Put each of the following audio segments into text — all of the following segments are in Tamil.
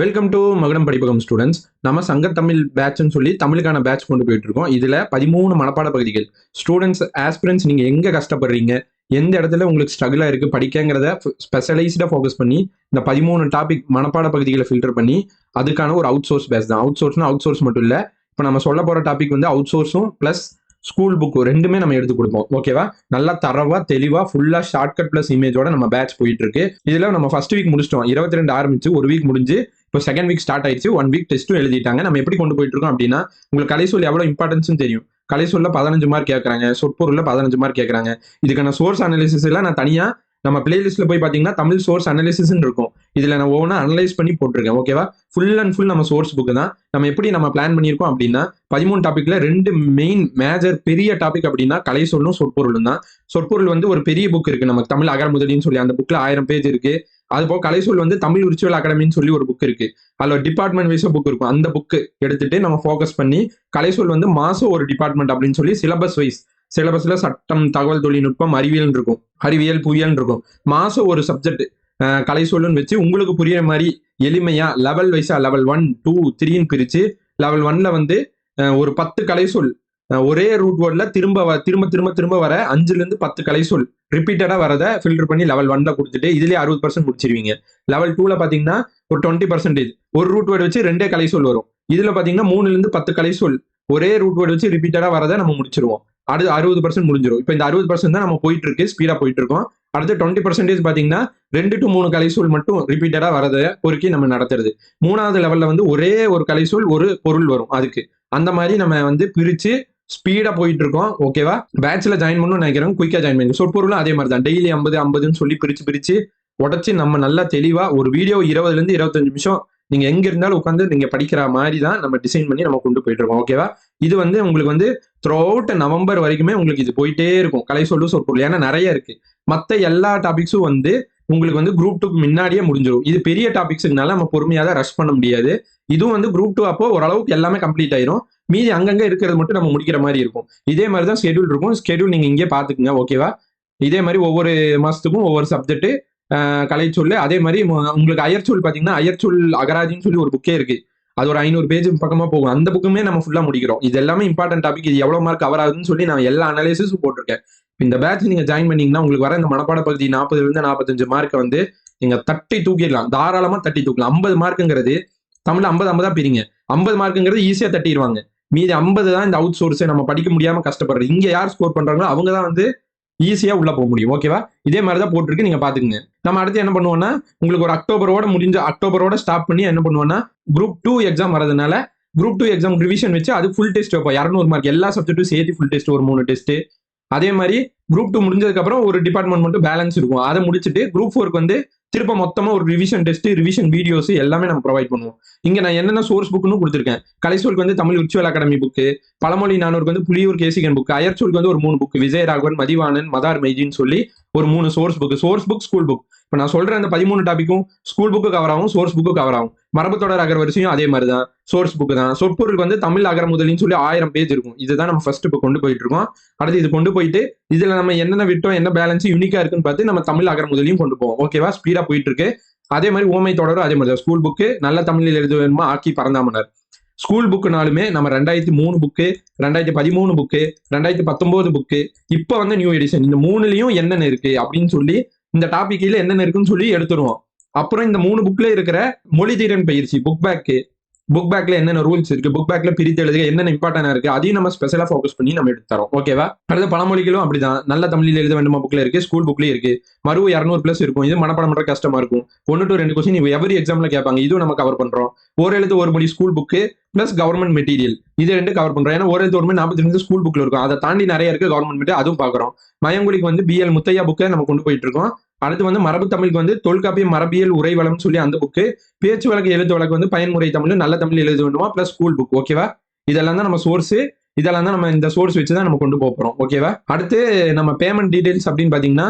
வெல்கம் டு மகுடம் படிப்பகம் ஸ்டூடெண்ட்ஸ். நம்ம சங்க தமிழ் பேட்ச்னு சொல்லி தமிழுக்கான பேட்ச் கொண்டு போயிட்டு இருக்கோம். இதுல 13 மனப்பாட பகுதிகள். ஸ்டூடெண்ட்ஸ் ஆஸ்பிரன்ஸ் நீங்க எங்க கஷ்டப்படுறீங்க, எந்த இடத்துல உங்களுக்கு ஸ்ட்ரகிளா இருக்கு படிக்கங்கிறத ஸ்பெஷலைஸ்டா ஃபோக்கஸ் பண்ணி இந்த 13 டாபிக் மனப்பாட பகுதிகளை ஃபில்டர் பண்ணி அதுக்கான ஒரு அவுட் சோர்ஸ் பேட்ச் தான். அவுட் சோர்ஸ்னா அவுட் சோர்ஸ் மட்டும் இல்ல, இப்போ நம்ம சொல்ல போற டாபிக் வந்து அவுட் சோர்ஸும் பிளஸ் ஸ்கூல் புக் ரெண்டுமே நம்ம எடுத்து கொடுப்போம். ஓகேவா? நல்லா தரவா தெளிவா ஃபுல்லா ஷார்ட்கட் பிளஸ் இமேஜோட நம்ம பேட்ச் போயிட்டு இருக்கு. இதுல நம்ம ஃபர்ஸ்ட் வீக் முடிச்சிட்டோம். 22 ஆரம்பிச்சு ஒரு வீக் முடிஞ்சு இப்போ செகண்ட் வீக் ஸ்டார்ட் ஆயிடுச்சு. 1 வீக் டெஸ்ட்டும் எழுதிட்டாங்க. நம்ம எப்படி கொண்டு போயிட்டு இருக்கோம் அப்படின்னா, உங்களுக்கு கலை சொல் எவ்வளவு இம்பார்ட்டன்ஸ் தெரியும். கலை சொல்ல 15 மார்க் கேட்கறாங்க, சொற்பொருள்ல 15 மார்க் கேட்கறாங்க. இதுக்கான சோர்ஸ் அனாலிசிஸ் எல்லாம் நான் தனியா நம்ம பிளேலிஸ்ட்ல போய் பாத்தீங்கன்னா தமிழ் சோர்ஸ் அனாலிசிஸ் இருக்கும். இதுல நான் ஒவ்வொன்றா அனலைஸ் பண்ணி போட்டிருக்கேன். ஓகேவா? ஃபுல் அண்ட் ஃபுல் நம்ம சோர்ஸ் புக் தான். நம்ம எப்படி நம்ம பிளான் பண்ணியிருக்கோம் அப்படின்னா 13 டாபிக்ல 2 மெயின் மேஜர் பெரிய டாபிக் அப்படின்னா கலை சொல்லும் சொற்பொருளும் தான். சொற்பொருள் வந்து ஒரு பெரிய புக் இருக்கு நமக்கு, தமிழ் அகர முதலின்னு சொல்லி. அந்த புக்ல 1000 பேஜ் இருக்கு. அது போக கலைசொல் வந்து தமிழ் விர்ச்சுவல் அகாடமின்னு சொல்லி ஒரு புக் இருக்கு. அதுல டிபார்ட்மெண்ட் வைஸா புக் இருக்கும். அந்த புக் எடுத்துட்டு நம்ம ஃபோக்கஸ் பண்ணி கலைசொல் வந்து மாசம் ஒரு டிபார்ட்மெண்ட் அப்படின்னு சொல்லி சிலபஸ் வைஸ், சிலபஸ்ல சட்டம், தகவல் தொழில்நுட்பம், அறிவியல் இருக்கும், அறிவியல் புவியியல் இருக்கும். மாசம் ஒரு சப்ஜெக்ட் கலை சொல்லுன்னு வச்சு உங்களுக்கு புரியுற மாதிரி எளிமையா லெவல் வைஸா லெவல் 1, 2, 3ன்னு பிரிச்சு லெவல் 1ல வந்து ஒரு 10 கலை சொல் ஒரே ரூட் வேர்ட்ல திரும்ப திரும்ப திரும்ப திரும்ப வர 5ல இருந்து 10 கலை சொல் ரிப்பீட்டடா வரதை ஃபில்டர் பண்ணி லெவல் 1ல கொடுத்துட்டு இதுலயே 60% முடிச்சிருவீங்க. லெவல் 2ல பாத்தீங்கன்னா ஒரு 20% ஒரு ரூட் வேர்டு வச்சு 2 கலை சொல் வரும். இதுல பாத்தீங்கன்னா 3ல இருந்து 10 கலை சொல் ஒரே ரூட் வேர்டு வச்சு ரிப்பீட்டடா வரதை நம்ம முடிச்சிருவோம். அடுத்து 60% முடிஞ்சிடும். இப்போ இந்த 60% தான் நம்ம போயிட்டு இருக்கு, ஸ்பீடா போயிட்டு இருக்கோம். அடுத்து 20% பாத்தீங்கன்னா 2 to 3 கலைசொல் மட்டும் ரிப்பீட்டடா வரதை பொறுக்கி நம்ம நடத்துறது. 3வது லெவல்ல வந்து ஒரே ஒரு கலைசொல் ஒரு பொருள் வரும். அதுக்கு அந்த மாதிரி நம்ம வந்து பிரிச்சு ஸ்பீடா போயிட்டு இருக்கோம். ஓகேவா? பேட்ச்ல ஜாயின் பண்ணணும்னு நினைக்கிறோம், குயிக்கா ஜாயின் பண்ணுங்க. சொற்பொருளும் அதே மாதிரி தான். டெய்லி 50 50ன்னு சொல்லி பிரிச்சு உடச்சு நம்ம நல்லா தெளிவா ஒரு வீடியோ 20ல இருந்து 25 நிமிஷம் நீங்க எங்க இருந்தாலும் உட்காந்து நீங்க படிக்கிற மாதிரி தான் நம்ம டிசைன் பண்ணி நம்ம கொண்டு போயிட்டு இருக்கோம். ஓகேவா? இது வந்து உங்களுக்கு வந்து த்ரூ அவுட் நவம்பர் வரைக்குமே உங்களுக்கு இது போயிட்டே இருக்கும். கலை சொல்லு சொற்பொருள் ஏன்னா நிறைய இருக்கு. மத்த எல்லா டாபிக்ஸும் வந்து உங்களுக்கு வந்து குரூப் 2க்கு முன்னாடியே முடிஞ்சிடும். இது பெரிய டாபிக்ஸ்னால நம்ம பொறுமையா தான் ரஷ் பண்ண முடியாது. இதுவும் வந்து குரூப் 2 அப்போ ஓரளவுக்கு எல்லாமே கம்ப்ளீட் ஆயிரும். மீதி அங்கங்க இருக்கிறது மட்டும் நம்ம முடிக்கிற மாதிரி இருக்கும். இதே மாதிரி தான் ஸ்கெடியூல் இருக்கும். ஸ்கெடியூல் நீங்க இங்கே பாத்துக்குங்க. ஓகேவா? இதே மாதிரி ஒவ்வொரு மாசத்துக்கும் ஒவ்வொரு சப்ஜெக்ட் கலை சொல்லு. அதே மாதிரி உங்களுக்கு அயற்சொல் பாத்தீங்கன்னா அயற்சொல் அகராதின்னு சொல்லி ஒரு புக்கே இருக்கு. அது ஒரு 500 பேஜ் பக்கமா போகும். அந்த புக்குமே நம்ம ஃபுல்லா முடிக்கிறோம். இது எல்லாமே இம்பார்ட்டன்ட் டாபிக். இது எவ்வளவு மார்க் கவர் ஆகுதுன்னு சொல்லி நான் எல்லா அனாலிசிஸும் போட்டிருக்கேன். இந்த பேட்ச் நீங்க ஜாயின் பண்ணீங்கன்னா உங்களுக்கு வர இந்த மனப்பாட பகுதி 40ல இருந்து 45 மார்க் வந்து நீங்க தட்டி தூக்கிடலாம். தாராளமா தட்டி தூக்கலாம். 50 மார்க்குங்கிறது தமிழ்ல 50 50 தான் பிரிங்க. 50 மார்க்குங்கிறது ஈஸியா தட்டிடுவாங்க. மீதி 50 தான் இந்த அவுட் சோர்ஸ் நம்ம படிக்க முடியாம கஷ்டப்படுறது. இங்க யார் ஸ்கோர் பண்றாங்களோ அவங்க தான் வந்து ஈஸியா உள்ள போக முடியும். ஓகேவா? இதே மாதிரி தான் போட்டிருக்கு, நீங்க பாத்துக்கங்க. நம்ம அடுத்து என்ன பண்ணுவோம்னா உங்களுக்கு ஒரு அக்டோபரோட ஸ்டாப் பண்ணி என்ன பண்ணுவோம்னா குரூப் 2 எக்ஸாம் வரதுனால குரூப் 2 எக்ஸாம் ரிவிஷன் வச்சு அது ஃபுல் டெஸ்ட் வைப்போம். 200 மார்க் எல்லா சப்ஜெக்ட்டும் சேர்த்து ஃபுல் டெஸ்ட் ஒரு 3 டெஸ்ட். அதே மாதிரி குரூப் 2 முடிஞ்சதுக்கு அப்புறம் ஒரு டிபார்ட்மெண்ட் மட்டும் பேலன்ஸ் இருக்கும். அதை முடிச்சுட்டு குரூப் 4க்கு வந்து திருப்ப மொத்தமா ஒரு ரிவிஷன் டெஸ்ட், ரிவிஷன் வீடியோஸ் எல்லாமே நம்ம ப்ரொவைட் பண்ணுவோம். இங்க நான் என்னென்ன சோர்ஸ் புக்னு கொடுத்துருக்கேன். கலைசொல்க்கு வந்து தமிழ் விர்ச்சுவல் அகாடமி புக்கு, பழமொழி 400க்கு வந்து புலியூர் கேசிகன் புக், அயற்சொல்க்கு வந்து ஒரு 3 புக், விஜயராகவன், மதிவாணன், மதார் மெய்ஜின்னு சொல்லி ஒரு 3 சோர்ஸ் புக், ஸ்கூல் புக். இப்போ நான் சொல்ற அந்த 13 டாபிக்கும் ஸ்கூல் புக்கு கவர் ஆகும், சோர்ஸ் புக்கு கவர் ஆகும். மரபு தொடர் அகர வரிசையும் அதே மாதிரி தான், சோர்ஸ் புக் தான். சொற்பொருள் வந்து தமிழ் அகர முதலின்னு சொல்லி 1000 பேஜ் இருக்கும். இதுதான் நம்ம ஃபர்ஸ்ட் இப்போ கொண்டு போயிட்டு இருக்கோம். அடுத்து இது கொண்டு போயிட்டு இதுல நம்ம என்னென்ன விட்டோம், என்ன பேலன்ஸ் யூனிக்கா இருக்குன்னு பார்த்து நம்ம தமிழ் அகர முதலையும் கொண்டு போவோம். ஓகேவா? ஸ்பீடா போயிட்டு இருக்கு. அதே மாதிரி ஓமை தொடரும் அதே மாதிரி தான். ஸ்கூல் புக்கு நல்ல தமிழில் எழுத வேணுமா ஆக்கி பறந்தாமனர். ஸ்கூல் புக்குனாலுமே நம்ம 2003 புக்கு, 2013 புக்கு, 2019 புக்கு, இப்போ வந்து நியூ எடிஷன். இந்த 3லயும் என்னென்ன இருக்கு அப்படின்னு சொல்லி இந்த டாபிக்ல என்னென்ன இருக்குன்னு சொல்லி எடுத்துருவோம். அப்புறம் இந்த 3 புக்ல இருக்கிற மொழி திறன் பயிற்சி புக் பேக்ல என்னென்ன ரூல்ஸ் இருக்கு, புக் பேக்ல பிரித்து எழுதுக என்னென்ன இம்பார்ட்டன்டா இருக்கு, அதையும் நம்ம ஸ்பெஷலா ஃபோக்கஸ் பண்ணி நம்ம எடுத்து தரோம். ஓகேவா? அடுத்த பழமொழிகளும் அப்படிதான். நல்ல தமிழில் எழுத வேண்டுமா புக்ல இருக்கு, ஸ்கூல் புக்லயும் இருக்கு. மறுபடியும் 200+ இருக்கும். இது மனப்பாடம் பண்ற கஷ்டமா இருக்கும். 1 to 2 கொஸ்டின் எவரி எக்ஸாம்ல கேட்பாங்க. இதுவும் நம்ம கவர் பண்றோம். ஒரு எழுத்து ஒரு மொழி school book plus government material, இது 2 கவர் பண்றோம். ஏன்னா ஒரு எழுத்து ஒரு மணி 42 ஸ்கூல் புக்ல இருக்கும். அதை தாண்டி நிறைய இருக்கு கவர்மெண்ட் மெட்டீரியல், அதுவும் பாக்குறோம். மயங்குடிக்கு வந்து BL முத்தையா புக்கை நம்ம கொண்டு போயிட்டு இருக்கோம். அடுத்து வந்து மரபு தமிழுக்கு வந்து தொல்காப்பியம் மரபியல் உரைவளம் சொல்லி அந்த புக்கு, பேச்சு வழக்கு எழுத்து வழக்கு வந்து பயன்முறை தமிழ் நல்ல தமிழ் எழுத வேண்டுமா பிளஸ் ஸ்கூல் புக். ஓகேவா? இதெல்லாம் தான் நம்ம சோர்ஸ். இதெல்லாம் தான் நம்ம இந்த சோர்ஸ் வச்சு தான் நம்ம கொண்டு போறோம். ஓகேவா? அடுத்து நம்ம பேமெண்ட் டீடைல்ஸ் அப்படின்னு பாத்தீங்கன்னா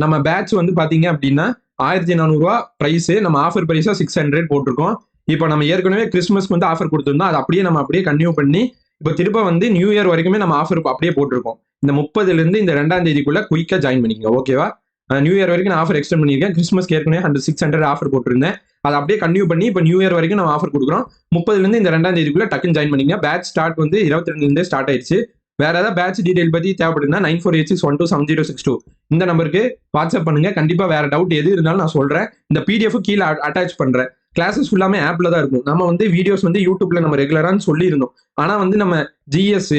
நம்ம பேட்ச் வந்து பாத்தீங்க அப்படின்னா 1400 பிரைஸ், நம்ம ஆஃபர் பிரைஸா 600 போட்டிருக்கோம். இப்போ நம்ம ஏற்கனவே கிறிஸ்மஸ்க்கு வந்து ஆஃபர் கொடுத்துருந்தோம். அதை அப்படியே நம்ம கன்டினியூ பண்ணி இப்போ திரும்ப வந்து நியூ இயர் வரைக்குமே நம்ம ஆஃபர் அப்படியே போட்டிருக்கோம். இந்த 30ல இருந்து இந்த 2ஆம் தேதிக்குள்ள குயிக்கா ஜாயின் பண்ணிக்கோங்க. ஓகேவா? நியூ இயர் வரைக்கும் நான் ஆஃபர் எக்ஸ்டெண்ட் பண்ணியிருக்கேன். கிறிஸ்மஸ்க்கு ஏற்கனவே 600 ஆஃபர் போட்டிருந்தேன். அதை அப்படியே கண்டினியூ பண்ணி இப்போ நியூ இயர் வரைக்கும் நம்ம ஆஃபர் கொடுக்குறோம். 30லேருந்து இந்த 2ஆம் தேதிக்குள்ள டக்குன்னு ஜாயின் பண்ணிங்க. பேட்ச் ஸ்டார்ட் வந்து 22லேருந்தே ஸ்டார்ட் ஆயிடுச்சு. வேற ஏதாவது பேட்ச் டீடைல் பத்தி தேவைப்படுதுன்னா 9486127062 இந்த நம்பருக்கு வாட்ஸ்அப் பண்ணுங்க. கண்டிப்பா வேற டவுட் எது இருந்தாலும் நான் சொல்றேன். இந்த பிடிஎஃப் கீழே அட்டாச் பண்றேன். கிளாஸஸ் ஃபுல்லாமே ஆப்ல தான் இருக்கும். நம்ம வந்து வீடியோஸ் வந்து யூடியூப்ல நம்ம ரெகுலரான்னு சொல்லியிருந்தோம். ஆனா வந்து நம்ம ஜிஎஸ்,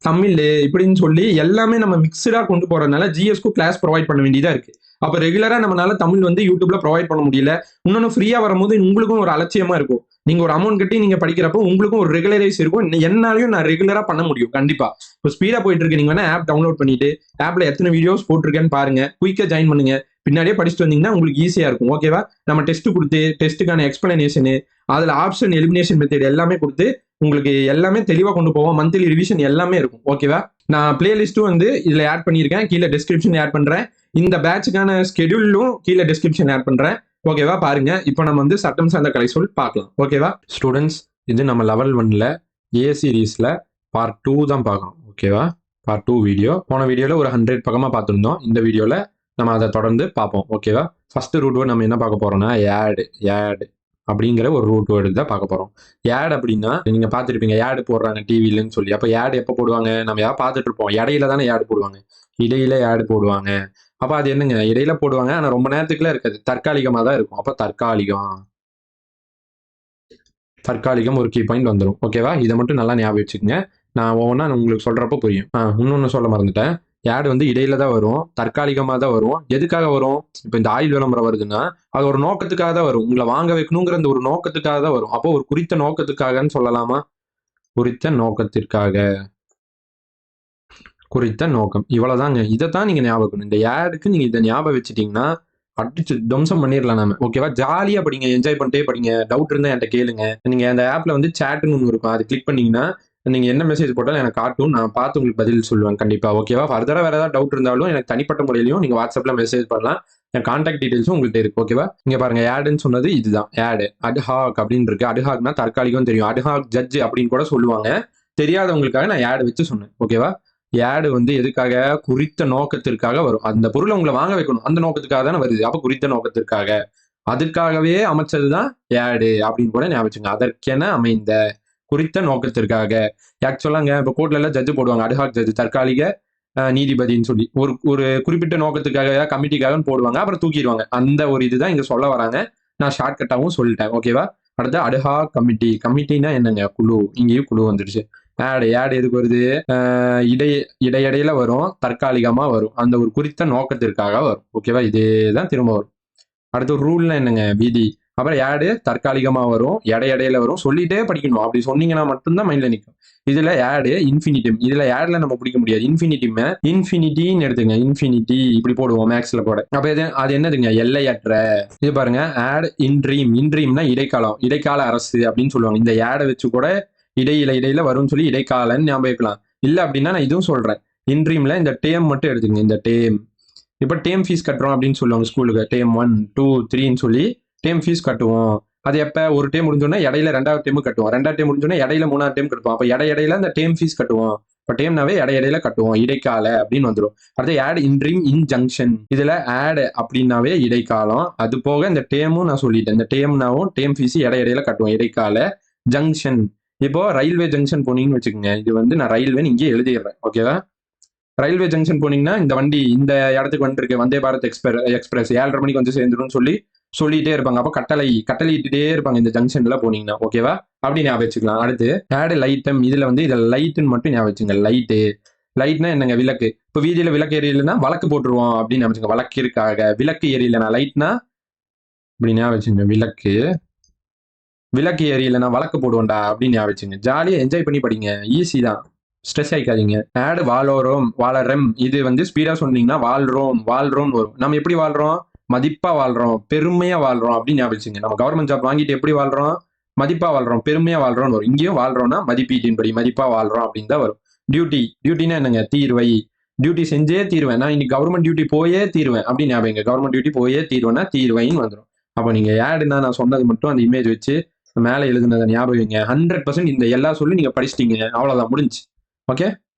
தமிழ் இப்படின்னு சொல்லி எல்லாமே நம்ம மிக்சடா கொண்டு போறதுனால ஜிஎஸ்க்கும் கிளாஸ் ப்ரொவைட் பண்ண வேண்டியதா இருக்கு. அப்ப ரெகுலரா நம்மளால தமிழ் வந்து யூடியூப்ல ப்ரொவைட் பண்ண முடியல. இன்னொன்னு ஃப்ரீயா வரும்போது உங்களுக்கும் ஒரு அலட்சியமா இருக்கும். நீங்க ஒரு அமௌண்ட் கட்டி நீங்க படிக்கிறப்போ உங்களுக்கும் ஒரு ரெகுலரைஸ் இருக்கும். என்னாலையும் நான் ரெகுலரா பண்ண முடியும் கண்டிப்பா. இப்போ ஸ்பீடா போயிட்டு இருக்கு. நீங்க வேணா ஆப் டவுன்லோட் பண்ணிட்டு ஆப்ல எத்தனை வீடியோஸ் போட்டிருக்கேன்னு பாருங்க. குயிக்கா ஜாயின் பண்ணுங்க. பின்னாடியே படிச்சுட்டு வந்தீங்கன்னா உங்களுக்கு ஈஸியா இருக்கும். ஓகேவா? நம்ம டெஸ்ட் கொடுத்து டெஸ்ட்டுக்கான எக்ஸ்பிளனேஷன், அதுல ஆப்ஷன் எலிமினேஷன் மெத்தட் எல்லாமே கொடுத்து உங்களுக்கு எல்லாமே தெளிவா கொண்டு போவோம். மந்த்லி ரிவிஷன் எல்லாமே இருக்கும். ஓகேவா? நான் பிளேலிஸ்ட்டும் வந்து இதுல ஆட் பண்ணியிருக்கேன். கீழே டிஸ்கிரிப்ஷன் ஆட் பண்றேன். இந்த பேட்சுக்கான ஸ்கெடியூலும் கீழே டிஸ்கிரிப்ஷன் ஆட் பண்றேன். ஓகேவா? பாருங்க. இப்போ நம்ம வந்து சட்டம் சார்ந்த கலை சொல் பார்க்கலாம். ஓகேவா ஸ்டூடெண்ட்ஸ்? இது நம்ம லெவல் 1ல ஏ சீரீஸ்ல பார்ட் 2 தான் பார்க்கணும். ஓகேவா? Part 2 video. போன வீடியோல ஒரு 100 பக்கமா பார்த்துருந்தோம். இந்த வீடியோல நம்ம அதை தொடர்ந்து பார்ப்போம். ஓகேவா? ஃபர்ஸ்ட் ரூட் வேர்டு நம்ம என்ன பார்க்க போறோம்னா ஆட் அப்படிங்கிற ஒரு ரூட் வேர்டு தான் பார்க்க போறோம். ஆட் அப்படின்னா நீங்க பார்த்துருப்பீங்க, ஆட் போடுறாங்க டிவிலன்னு சொல்லி. அப்போ ஆட் எப்போ போடுவாங்க? நம்ம யாரும் பார்த்துட்டு இருப்போம். இடையில தானே ஆட் போடுவாங்க. இடையில ஆட் போடுவாங்க. அப்ப அது என்னங்க? இடையில போடுவாங்க. ஆனா ரொம்ப நேரத்துக்குலாம் இருக்காது. தற்காலிகமா தான் இருக்கும். அப்ப தற்காலிகம் ஒரு கீ பாயிண்ட் வந்துடும். ஓகேவா? இதை மட்டும் நல்லா ஞாபகம் வச்சுக்கோங்க. நான் ஒவ்வொன்றா உங்களுக்கு சொல்றப்ப புரியும். இன்னொன்னு சொல்ல மறந்துட்டேன். ஆட் வந்து இடையில தான் வரும். தற்காலிகமா தான் வரும். எதுக்காக வரும்? இப்போ இந்த ஆயில் விளம்பரம் வருதுன்னா அது ஒரு நோக்கத்துக்காக தான் வரும். உங்களை வாங்க வைக்கணுங்கிற அந்த ஒரு நோக்கத்துக்காக தான் வரும். அப்போ ஒரு குறித்த நோக்கத்துக்காகன்னு சொல்லலாமா? குறித்த நோக்கத்திற்காக, குறித்த நோக்கம். இவ்வளவுதாங்க. இதைத்தான் நீங்க ஞாபகம். இந்த ஆடுக்கு நீங்க இதை ஞாபகம் வச்சுட்டீங்கன்னா அடிச்சு தம்சம் பண்ணிடலாம் நாம. ஓகேவா? ஜாலியா படிங்க, என்ஜாய் பண்ணிட்டே படிங்க. டவுட் இருந்தா என்கிட்ட கேளுங்க. நீங்க அந்த ஆப்ல வந்து சேட்னு ஒன்று இருக்கும். அது கிளிக் பண்ணீங்கன்னா நீங்க என்ன மெசேஜ் போட்டாலும் எனக்கு காட்டும். நான் பார்த்து உங்களுக்கு பதில் சொல்லுவேன் கண்டிப்பா. ஓகேவா? ஃபர்தரா வேற ஏதாவது டவுட் இருந்தாலும் எனக்கு தனிப்பட்ட முறையிலையும் நீங்க வாட்ஸ்அப்ல மெசேஜ் பண்ணலாம். என் கான்டாக்ட் டீடைல்ஸும் உங்கள்கிட்ட இருக்கு. ஓகேவா? இங்க பாருங்க, ஆடுன்னு சொன்னது இதுதான். ஆடு அட்ஹாக் அப்படின்னு இருக்கு. அட்ஹாக்னா தற்காலிகம் தெரியும். அட்ஹாக் ஜட்ஜ் அப்படின்னு கூட சொல்லுவாங்க. தெரியாதவங்களுக்காக நான் ஆடு வச்சு சொன்னேன். ஓகேவா? ஆடு வந்து எதுக்காக? குறித்த நோக்கத்திற்காக வரும். அந்த பொருளை உங்களை வாங்க வைக்கணும். அந்த நோக்கத்துக்காக தானே வருது. அப்ப குறித்த நோக்கத்திற்காக, அதுக்காகவே அமைச்சதுதான் ஆடு அப்படின்னு கூட ஞாபகம் வச்சுங்க. அதற்கென அமைந்த குறித்த நோக்கத்திற்காக. ஆக்சுவலாங்க இப்போ கோர்ட்ல எல்லாம் ஜட்ஜு போடுவாங்க. அட்ஹாக் ஜட்ஜ், தற்காலிக நீதிபதினு சொல்லி ஒரு ஒரு குறிப்பிட்ட நோக்கத்துக்காக கமிட்டிக்காக போடுவாங்க. அப்புறம் தூக்கிடுவாங்க. அந்த ஒரு இதுதான் இங்க சொல்ல வராங்க. நான் ஷார்ட்கட்டாவும் சொல்லிட்டேன். ஓகேவா? அடுத்து அட்ஹாக் கமிட்டி. கமிட்டினா என்னங்க? குழு. இங்கேயும் குழு வந்துடுச்சு. ஆடு எதுக்கு வருது? இடையிடையில வரும். தற்காலிகமா வரும். அந்த ஒரு குறித்த நோக்கத்திற்காக வரும். ஓகேவா? இதேதான் திரும்ப வரும். அடுத்து ரூல்னா என்னங்க? விதி. அப்புறம் ஆடு தற்காலிகமா வரும், இடையிடையில வரும். சொல்லிட்டே படிக்கணும். அப்படி சொன்னீங்கன்னா மட்டும்தான் மைண்ட்ல நிற்கும். இதுல ஆடு இன்ஃபினிட்டிவ். இதுல ஆட்ல நம்ம பிடிக்க முடியாது. இன்ஃபினிட்டின்னு எடுத்துங்க. இன்ஃபினிட்டி இப்படி போடுவோம் மேக்ஸ்ல கூட. அப்ப அது என்னதுங்க? எல்லையற்ற. இது பாருங்க, ஆட் இன்ட்ரீம்னா இடைக்காலம், இடைக்கால அரசு அப்படின்னு சொல்லுவாங்க. இந்த ஆடை வச்சு கூட இடையில வரும்னு சொல்லி இடைக்காலன்னு ஞாபகம் வைக்கலாம். இல்ல அப்படின்னா நான் இதுவும் சொல்றேன். இன்ட்ரீம்ல இந்த டேம் மட்டும் எடுத்துங்க. இந்த டேம். இப்ப டேம் ஃபீஸ் கட்டுறோம் அப்படின்னு சொல்லுவாங்க ஸ்கூலுக்கு. டேம் 1, 2, 3ன்னு சொல்லி டேம் ஃபீஸ் கட்டுவோம். அது எப்ப? ஒரு டேம் முடிஞ்சோன்னா இடையில 2வது டேம் கட்டுவோம். 2வது டேம் முடிஞ்சோன்னா இடையில 3வது டேம் கட்டுவோம். அப்ப இடையில இந்த டேம் ஃபீஸ் கட்டுவோம். இப்ப டேம்னாவே இடையில கட்டுவோம். இடைக்கால அப்படின்னு வந்துடும். அடுத்து ஆட் இன்ட்ரீம் இன்ஜங்ஷன். இதுல ஆட் அப்படின்னாவே இடைக்காலம். அது போக இந்த டேமும் நான் சொல்லிட்டேன். இந்த டேம்னாவும் டேம் ஃபீஸ் இடையில கட்டுவோம். இடைக்கால. ஜங்ஷன். இப்போ ரயில்வே ஜங்ஷன் போனீங்கன்னு வச்சுக்கோங்க. இது வந்து நான் ரயில்வேன்னு இங்கே எழுதிடுறேன். ஓகேவா? ரயில்வே ஜங்ஷன் போனீங்கன்னா இந்த வண்டி இந்த இடத்துக்கு வந்துருக்கு, வந்தே பாரத் எக்ஸ்பிரஸ் 7:30 மணிக்கு வந்து சேர்ந்துடும் சொல்லிட்டே இருப்பாங்க. அப்போ கட்டளையிட்டே இருப்பாங்க இந்த ஜங்ஷன்ல போனீங்கன்னா. ஓகேவா? அப்படி ஞாபகம் வச்சுக்கலாம். அடுத்து ஆட் லைட்டம். இதுல வந்து இதில் லைட்டுன்னு மட்டும் ஞாபகம் வச்சுங்க. லைட்னா என்னங்க? விளக்கு. இப்போ வீதியில விளக்கு எரியலைன்னா வழக்கு போட்டுருவோம் அப்படின்னு ஞாபகம். வழக்கிற்காக. விளக்கு எரியலைன்னா லைட்னா இப்படி ஞாபகம் வச்சுங்க. விளக்கு எரியலைன்னா வழக்கு போடுவோம்டா அப்படின்னு ஞாபகம் வச்சுங்க. ஜாலியா என்ஜாய் பண்ணி படிங்க. ஈஸி தான். ஸ்ட்ரெஸ் ஆயிக்காதீங்க. ஆட் வாழறோம். இது வந்து ஸ்பீடா சொன்னீங்கன்னா வாழ்றோம் வரும். நம்ம எப்படி வாழ்றோம்? மதிப்பா வாழ்றோம், பெருமையா வாழ்றோம் அப்படின்னு ஞாபகம். நம்ம கவர்மெண்ட் ஜாப் வாங்கிட்டு எப்படி வாழ்றோம்? மதிப்பா வாழ்றோம், பெருமையா வாழ்றோம்னு வரும். இங்கேயும் வாழ்றோம்னா மதிப்பீட்டின்படி மதிப்பா வாழ்றோம் அப்படின்னு தான் வரும். டியூட்டினா என்னங்க? தீர்வை. டியூட்டி செஞ்சே தீர்வேன். நான் இன்னைக்கு கவர்மெண்ட் டியூட்டி போயே தீர்வேன் அப்படின்னு ஞாபகம். கவர்மெண்ட் டியூட்டி போயே தீர்வேன்னா தீர்வைன்னு வந்துடும். அப்போ நீங்க ஆடுனா நான் சொன்னது மட்டும் அந்த இமேஜ் வச்சு மேலே எழுதுனதை ஞாபகம் 100% இந்த எல்லா சொல்லி நீங்க படிச்சிட்டீங்க. அவ்வளவுதான், முடிஞ்சு. ஓகே.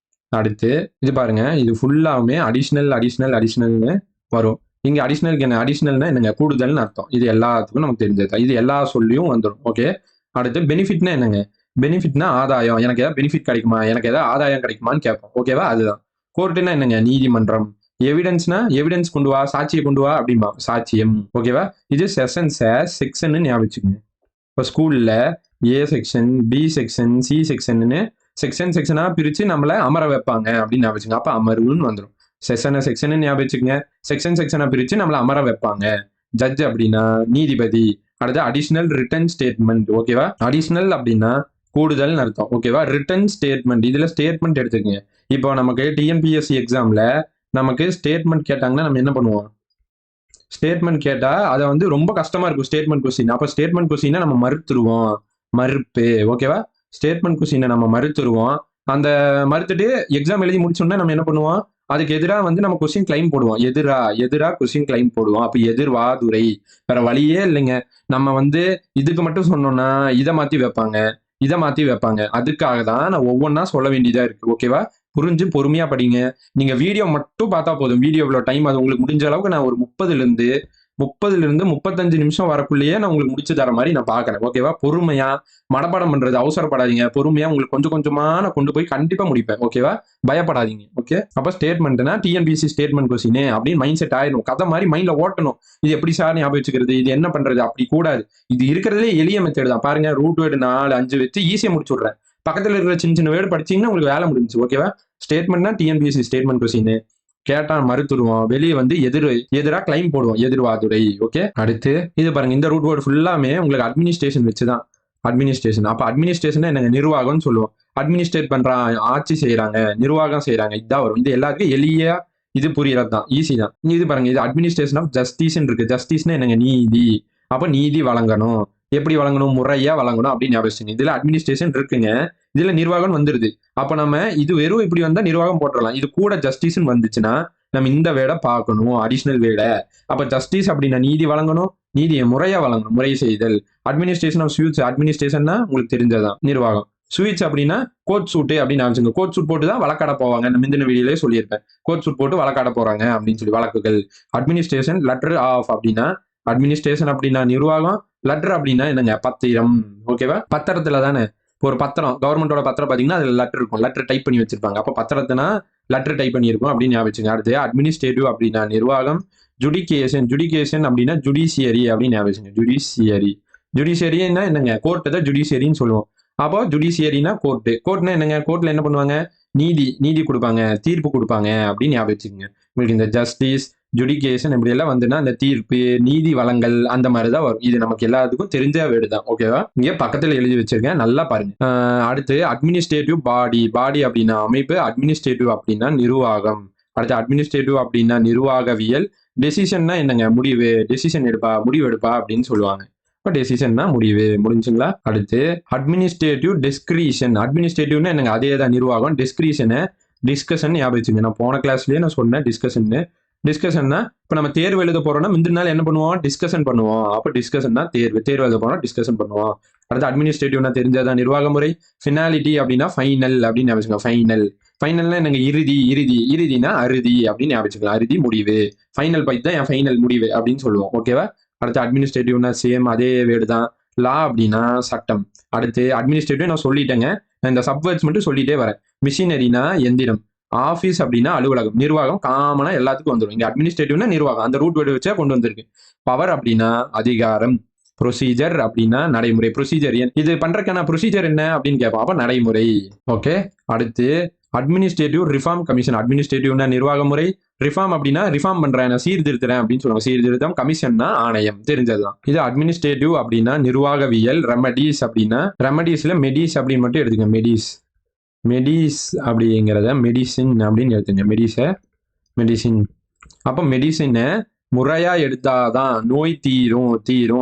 அடுத்து இது பாருங்க. இது ஃபுல்லாவுமே அடிஷ்னல்னு வரும். இங்க அடிஷனலுக்கு என்ன, அடிஷனல்னா என்னங்க, கூடுதல்னு அர்த்தம். இது எல்லாத்துக்கும் நமக்கு தெரிஞ்சது. இது எல்லா சொல்லியும் வந்துடும். ஓகே. அடுத்து பெனிஃபிட்னா என்னங்க, பெனிஃபிட்னா ஆதாயம். எனக்கு ஏதாவது பெனிஃபிட் கிடைக்குமா, எனக்கு ஏதாவது ஆதாயம் கிடைக்குமான்னு கேட்போம். ஓகேவா, அதுதான். கோர்ட்டுனா என்னங்க, நீதிமன்றம். எவிடன்ஸ்னா எவிடன்ஸ் கொண்டு வா, சாட்சியை கொண்டு வா அப்படிமா, சாட்சியம். ஓகேவா. இது செஷன்ஸை செக்ஷன் ஞாபகம் வச்சுக்கோங்க. இப்போ ஸ்கூல்ல A section, B section, C செக்ஷன்னு செக்ஷனா பிரிச்சு நம்மள அமர வைப்பாங்க அப்படின்னு ஞாபகம் வச்சுங்க. அப்ப அமர்வுன்னு வந்துடும். செக்ஷன் ஞாபகம் வச்சுக்கோங்க. செக்ஷனா பிரிச்சு நம்மள அமர வைப்பாங்க. ஜட்ஜ் அப்படின்னா நீதிபதி. அடுத்து அடிஷனல் ரிட்டன் ஸ்டேட்மெண்ட். ஓகேவா. அடிஷனல் அப்படின்னா கூடுதல் அர்த்தம். ஓகேவா. ரிட்டன் ஸ்டேட்மெண்ட், இதுல ஸ்டேட்மெண்ட் எடுத்துக்கங்க. இப்போ நமக்கு டிஎன்பிஎஸ்சி எக்ஸாம்ல நமக்கு ஸ்டேட்மெண்ட் கேட்டாங்கன்னா நம்ம என்ன பண்ணுவோம், ஸ்டேட்மெண்ட் கேட்டா அதை வந்து ரொம்ப கஷ்டமா இருக்கும் ஸ்டேட்மெண்ட் கொஸ்டின். அப்ப ஸ்டேட்மெண்ட் கொஸ்டினை நம்ம மறுத்துருவோம். மறுப்பு. ஓகேவா. ஸ்டேட்மெண்ட் கொஸ்டினை நம்ம மறுத்துருவோம். அந்த மறுத்துட்டு எக்ஸாம் எழுதி முடிச்சோம்னா நம்ம என்ன பண்ணுவோம், அதுக்கு எதிராக வந்து நம்ம கொஸ்டின் கிளைம் போடுவோம். எதிரா கொஸ்டின் கிளைம் போடுவோம். அப்ப எதிர்வாதுரை. வேற வழியே இல்லைங்க. நம்ம வந்து இதுக்கு மட்டும் சொன்னோம்னா இதை மாத்தி வைப்பாங்க. அதுக்காக தான் நான் ஒவ்வொன்றா சொல்ல வேண்டியதா இருக்கு. ஓகேவா. புரிஞ்சு பொறுமையா படிங்க. நீங்க வீடியோ மட்டும் பார்த்தா போதும். வீடியோ இவ்வளவு டைம், அது உங்களுக்கு முடிஞ்ச அளவுக்கு நான் ஒரு 30ல இருந்து 35 நிமிஷம் வரக்குள்ளேயே நான் உங்களுக்கு முடிச்சு தர மாதிரி நான் பாக்குறேன். ஓகேவா. பொறுமையா மனப்பாடம் பண்றது, அவசரப்படாதீங்க. பொறுமையா உங்களுக்கு கொஞ்சம் கொஞ்சமா நான் கொண்டு போய் கண்டிப்பா முடிப்பேன். ஓகேவா. பயப்படாதீங்க. ஓகே. அப்ப ஸ்டேட்மெண்ட்னா டிஎன்பிசி ஸ்டேட்மெண்ட் கொஸ்டின் அப்படின்னு மைண்ட் செட் ஆயிடும். கதை மாதிரி மைண்ட்ல ஓட்டணும். இது எப்படி சார் ஞாபகம் வச்சுக்கிறது, இது என்ன பண்றது, அப்படி கூடாது. இது இருக்கிறதுலே எளிய மெத்தட் தான். பாருங்க, ரூட் வேர்டு 4 5 வச்சு ஈஸியா முடிச்சு விடுறேன். பக்கத்துல இருக்கிற சின்ன வேர்டு படிச்சீங்கன்னா உங்களுக்கு வேலை முடிஞ்சு. ஓகேவா. ஸ்டேட்மெண்ட்னா டிஎன்பிஎஸ்சி ஸ்டேட்மெண்ட் கொஸ்டின் கேட்டா மறுத்துருவோம். வெளியே வந்து எதிரா கிளைம் போடுவோம். எதிர்வாதுரை. ஓகே. அடுத்து இது பாருங்க, இந்த ரூட் வேர்டு ஃபுல்லாமே உங்களுக்கு அட்மினிஸ்ட்ரேஷன் வச்சுதான். அட்மினிஸ்ட்ரேஷன். அப்ப அட்மினிஸ்ட்ரேஷன் என்னங்க, நிர்வாகம்னு சொல்லுவோம். அட்மினிஸ்ட்ரேட் பண்றான், ஆட்சி செய்யறாங்க, நிர்வாகம் செய்யறாங்க, இதுதான் வரும். இது எல்லாத்துக்கும் எளிய, இது புரியறது தான், ஈஸி தான். இது பாருங்க, இது அட்மினிஸ்ட்ரேஷன் ஆஃப் ஜஸ்டிஸ் இருக்கு. ஜஸ்டிஸ்னா என்னங்க, நீதி. அப்ப நீதி வழங்கணும். எப்படி வழங்கணும், முறையா வழங்கணும் அப்படின்னு ஞாபகம். இதுல அட்மினிஸ்ட்ரேஷன் இருக்குங்க, இதுல நிர்வாகம் வந்துருது. அப்ப நம்ம இது வெறும் இப்படி வந்தா நிர்வாகம் போட்டுடலாம். இது கூட ஜஸ்டிஸ் வந்துச்சுன்னா நம்ம இந்த வேடை பார்க்கணும், அடிஷனல் வேடை. அப்ப ஜஸ்டிஸ் அப்படின்னா நீதி வழங்கணும், நீதியை முறையா வழங்கணும், முறை செய்தல். அட்மினிஸ்ட்ரேஷன் ஆஃப் ஸ்வீட்ஸ், அட்மினிஸ்ட்ரேஷன்னா உங்களுக்கு தெரிஞ்சதான் நிர்வாகம். ஸ்வீட்ஸ் அப்படின்னா கோட் சூட்டு அப்படின்னு நினைச்சுங்க. கோட் சூட் போட்டு தான் வழக்காட போவாங்க. நம்ம இந்த வீடியோலே சொல்லியிருப்பேன். கோட் சூட் போட்டு வழக்காட போறாங்க அப்படின்னு சொல்லி, வழக்குகள். அட்மினிஸ்ட்ரேஷன் லெட்டர் ஆஃப் அப்படின்னா, அட்மினிஸ்ட்ரேஷன் அப்படின்னா நிர்வாகம், லெட்டர் அப்படின்னா என்னங்க, பத்திரம். ஓகேவா. பத்திரத்துல தானே, ஒரு பத்திரம், கவர்மெண்டோட பத்திரம் பாத்தீங்கன்னா அதுல லெட்டர் இருக்கும். லெட்டர் டைப் பண்ணி வச்சிருப்பாங்க. அப்ப பத்திரத்தினா லெட்டர் டைப் பண்ணியிருக்கும் அப்படின்னு ஞாபகம். அடுத்து அட்மினிஸ்ட்ரேட்டிவ் அப்படின்னா நிர்வாகம். ஜுடிகேஷன் அப்படின்னா ஜுடிஷியரி அப்படின்னு ஞாபகம். ஜுடிஷியரின்னா என்னங்க, கோர்ட்டு தான் ஜுடிஷியரின்னு சொல்லுவோம். அப்போ ஜுடிஷியரினா கோர்ட்னா என்னங்க, கோர்ட்ல என்ன பண்ணுவாங்க, நீதி கொடுப்பாங்க, தீர்ப்பு கொடுப்பாங்க அப்படின்னு ஞாபகம் வச்சுக்கோங்க. உங்களுக்கு இந்த ஜஸ்டிஸ், ஜுடிகேஷன் இப்படி எல்லாம் வந்துன்னா அந்த தீர்ப்பு, நீதி வழங்கல் அந்த மாதிரிதான் வரும். இது நமக்கு எல்லாத்துக்கும் தெரிஞ்ச வேர்டு தான். ஓகேவா. இங்க பக்கத்துல எழுதி வச்சிருக்கேன், நல்லா பாருங்க. அடுத்து அட்மினிஸ்ட்ரேட்டிவ் பாடி அப்படின்னா அமைப்பு, அட்மினிஸ்ட்ரேட்டிவ் அப்படின்னா நிர்வாகம். அடுத்து அட்மினிஸ்ட்ரேட்டிவ் அப்படின்னா நிர்வாகவியல். டெசிஷன்னா என்னங்க, முடிவு எடுப்பா அப்படின்னு சொல்லுவாங்க. இப்போ டெசிஷன்னா முடிவு. முடிஞ்சுங்களா. அடுத்து அட்மினிஸ்ட்ரேட்டிவ் டிஸ்கிரிஷன். அட்மினிஸ்ட்ரேட்டிவ்னா என்னங்க, அதே தான் நிர்வாகம். டிஸ்கிரிஷனை டிஸ்கஷன் ஞாபகம் வச்சுங்க. நான் போன கிளாஸ்லயே நான் சொன்னேன் டிஸ்கஷன்னா இப்போ நம்ம தேர்வு எழுத போறோம்னா முந்தின நாள் என்ன பண்ணுவோம், டிஸ்கஷன் பண்ணுவோம். அப்போ டிஸ்கஷன்னா தேர்வு எழுத போறோம், டிஸ்கஷன் பண்ணுவோம். அடுத்து அட்மினிஸ்ட்ரேட்டிவ்னா தெரிஞ்சதான் நிர்வாக முறை. ஃபினாலிட்டி அப்படின்னா ஃபைனல் அப்படின்னு ஞாபகம். ஃபைனல்னா என்னங்க, இறுதினா அறுதி அப்படின்னு ஞாபகம். அறுதி முடிவு. ஃபைனல் பைத் தான் என் ஃபைனல் முடிவு அப்படின்னு சொல்லுவோம். ஓகேவா. அடுத்து அட்மினிஸ்ட்ரேட்டிவ்னா சேம் அதே வேர்டு தான். லா அப்படின்னா சட்டம். அடுத்து அட்மினிஸ்ட்ரேட்டிவ் நான் சொல்லிட்டேங்க, இந்த சப்வேர்ட்ஸ் மட்டும் சொல்லிட்டே வரேன். மிஷினரினா எந்திரம். ஆபீஸ் அப்படின்னா அலுவலகம். நிர்வாகம் காமனா எல்லாத்துக்கும் வந்துடும். இங்க அட்மினிஸ்ட்ரேட்டிவ்னா நிர்வாகம், அந்த ரூட் வேர்டு வச்சா கொண்டு வந்திருக்கு. பவர் அப்படின்னா அதிகாரம். ப்ரொசீஜர் அப்படின்னா நடைமுறை. ப்ரொசீஜர் இது பண்றதுக்கான ப்ரொசீஜர் என்ன அப்படின்னு கேட்போம். அப்ப நடைமுறை. ஓகே. அடுத்து அட்மினிஸ்ட்ரேட்டிவ் ரிஃபார்ம் கமிஷன். அட்மினிஸ்ட்ரேட்டிவ்னா நிர்வாக முறை. ரிஃபார்ம் அப்படின்னா ரிஃபார்ம் பண்றேன், சீர்திருத்துறேன் அப்படின்னு சொல்லுவாங்க. சீர்திருத்தம். கமிஷன்னா ஆணையம், தெரிஞ்சதுதான். இது அட்மினிஸ்ட்ரேட்டிவ் அப்படின்னா நிர்வாகவியல். ரெமடிஸ் அப்படின்னா, ரெமடிஸ்ல மெடிஸ் அப்படின்னு மட்டும் எடுத்துங்க. மெடிஸ் அப்படிங்கிறத மெடிசின் அப்படின்னு எடுத்துங்க. மெடிசின். அப்போ மெடிசினை முறையா எடுத்தாதான் நோய் தீரும்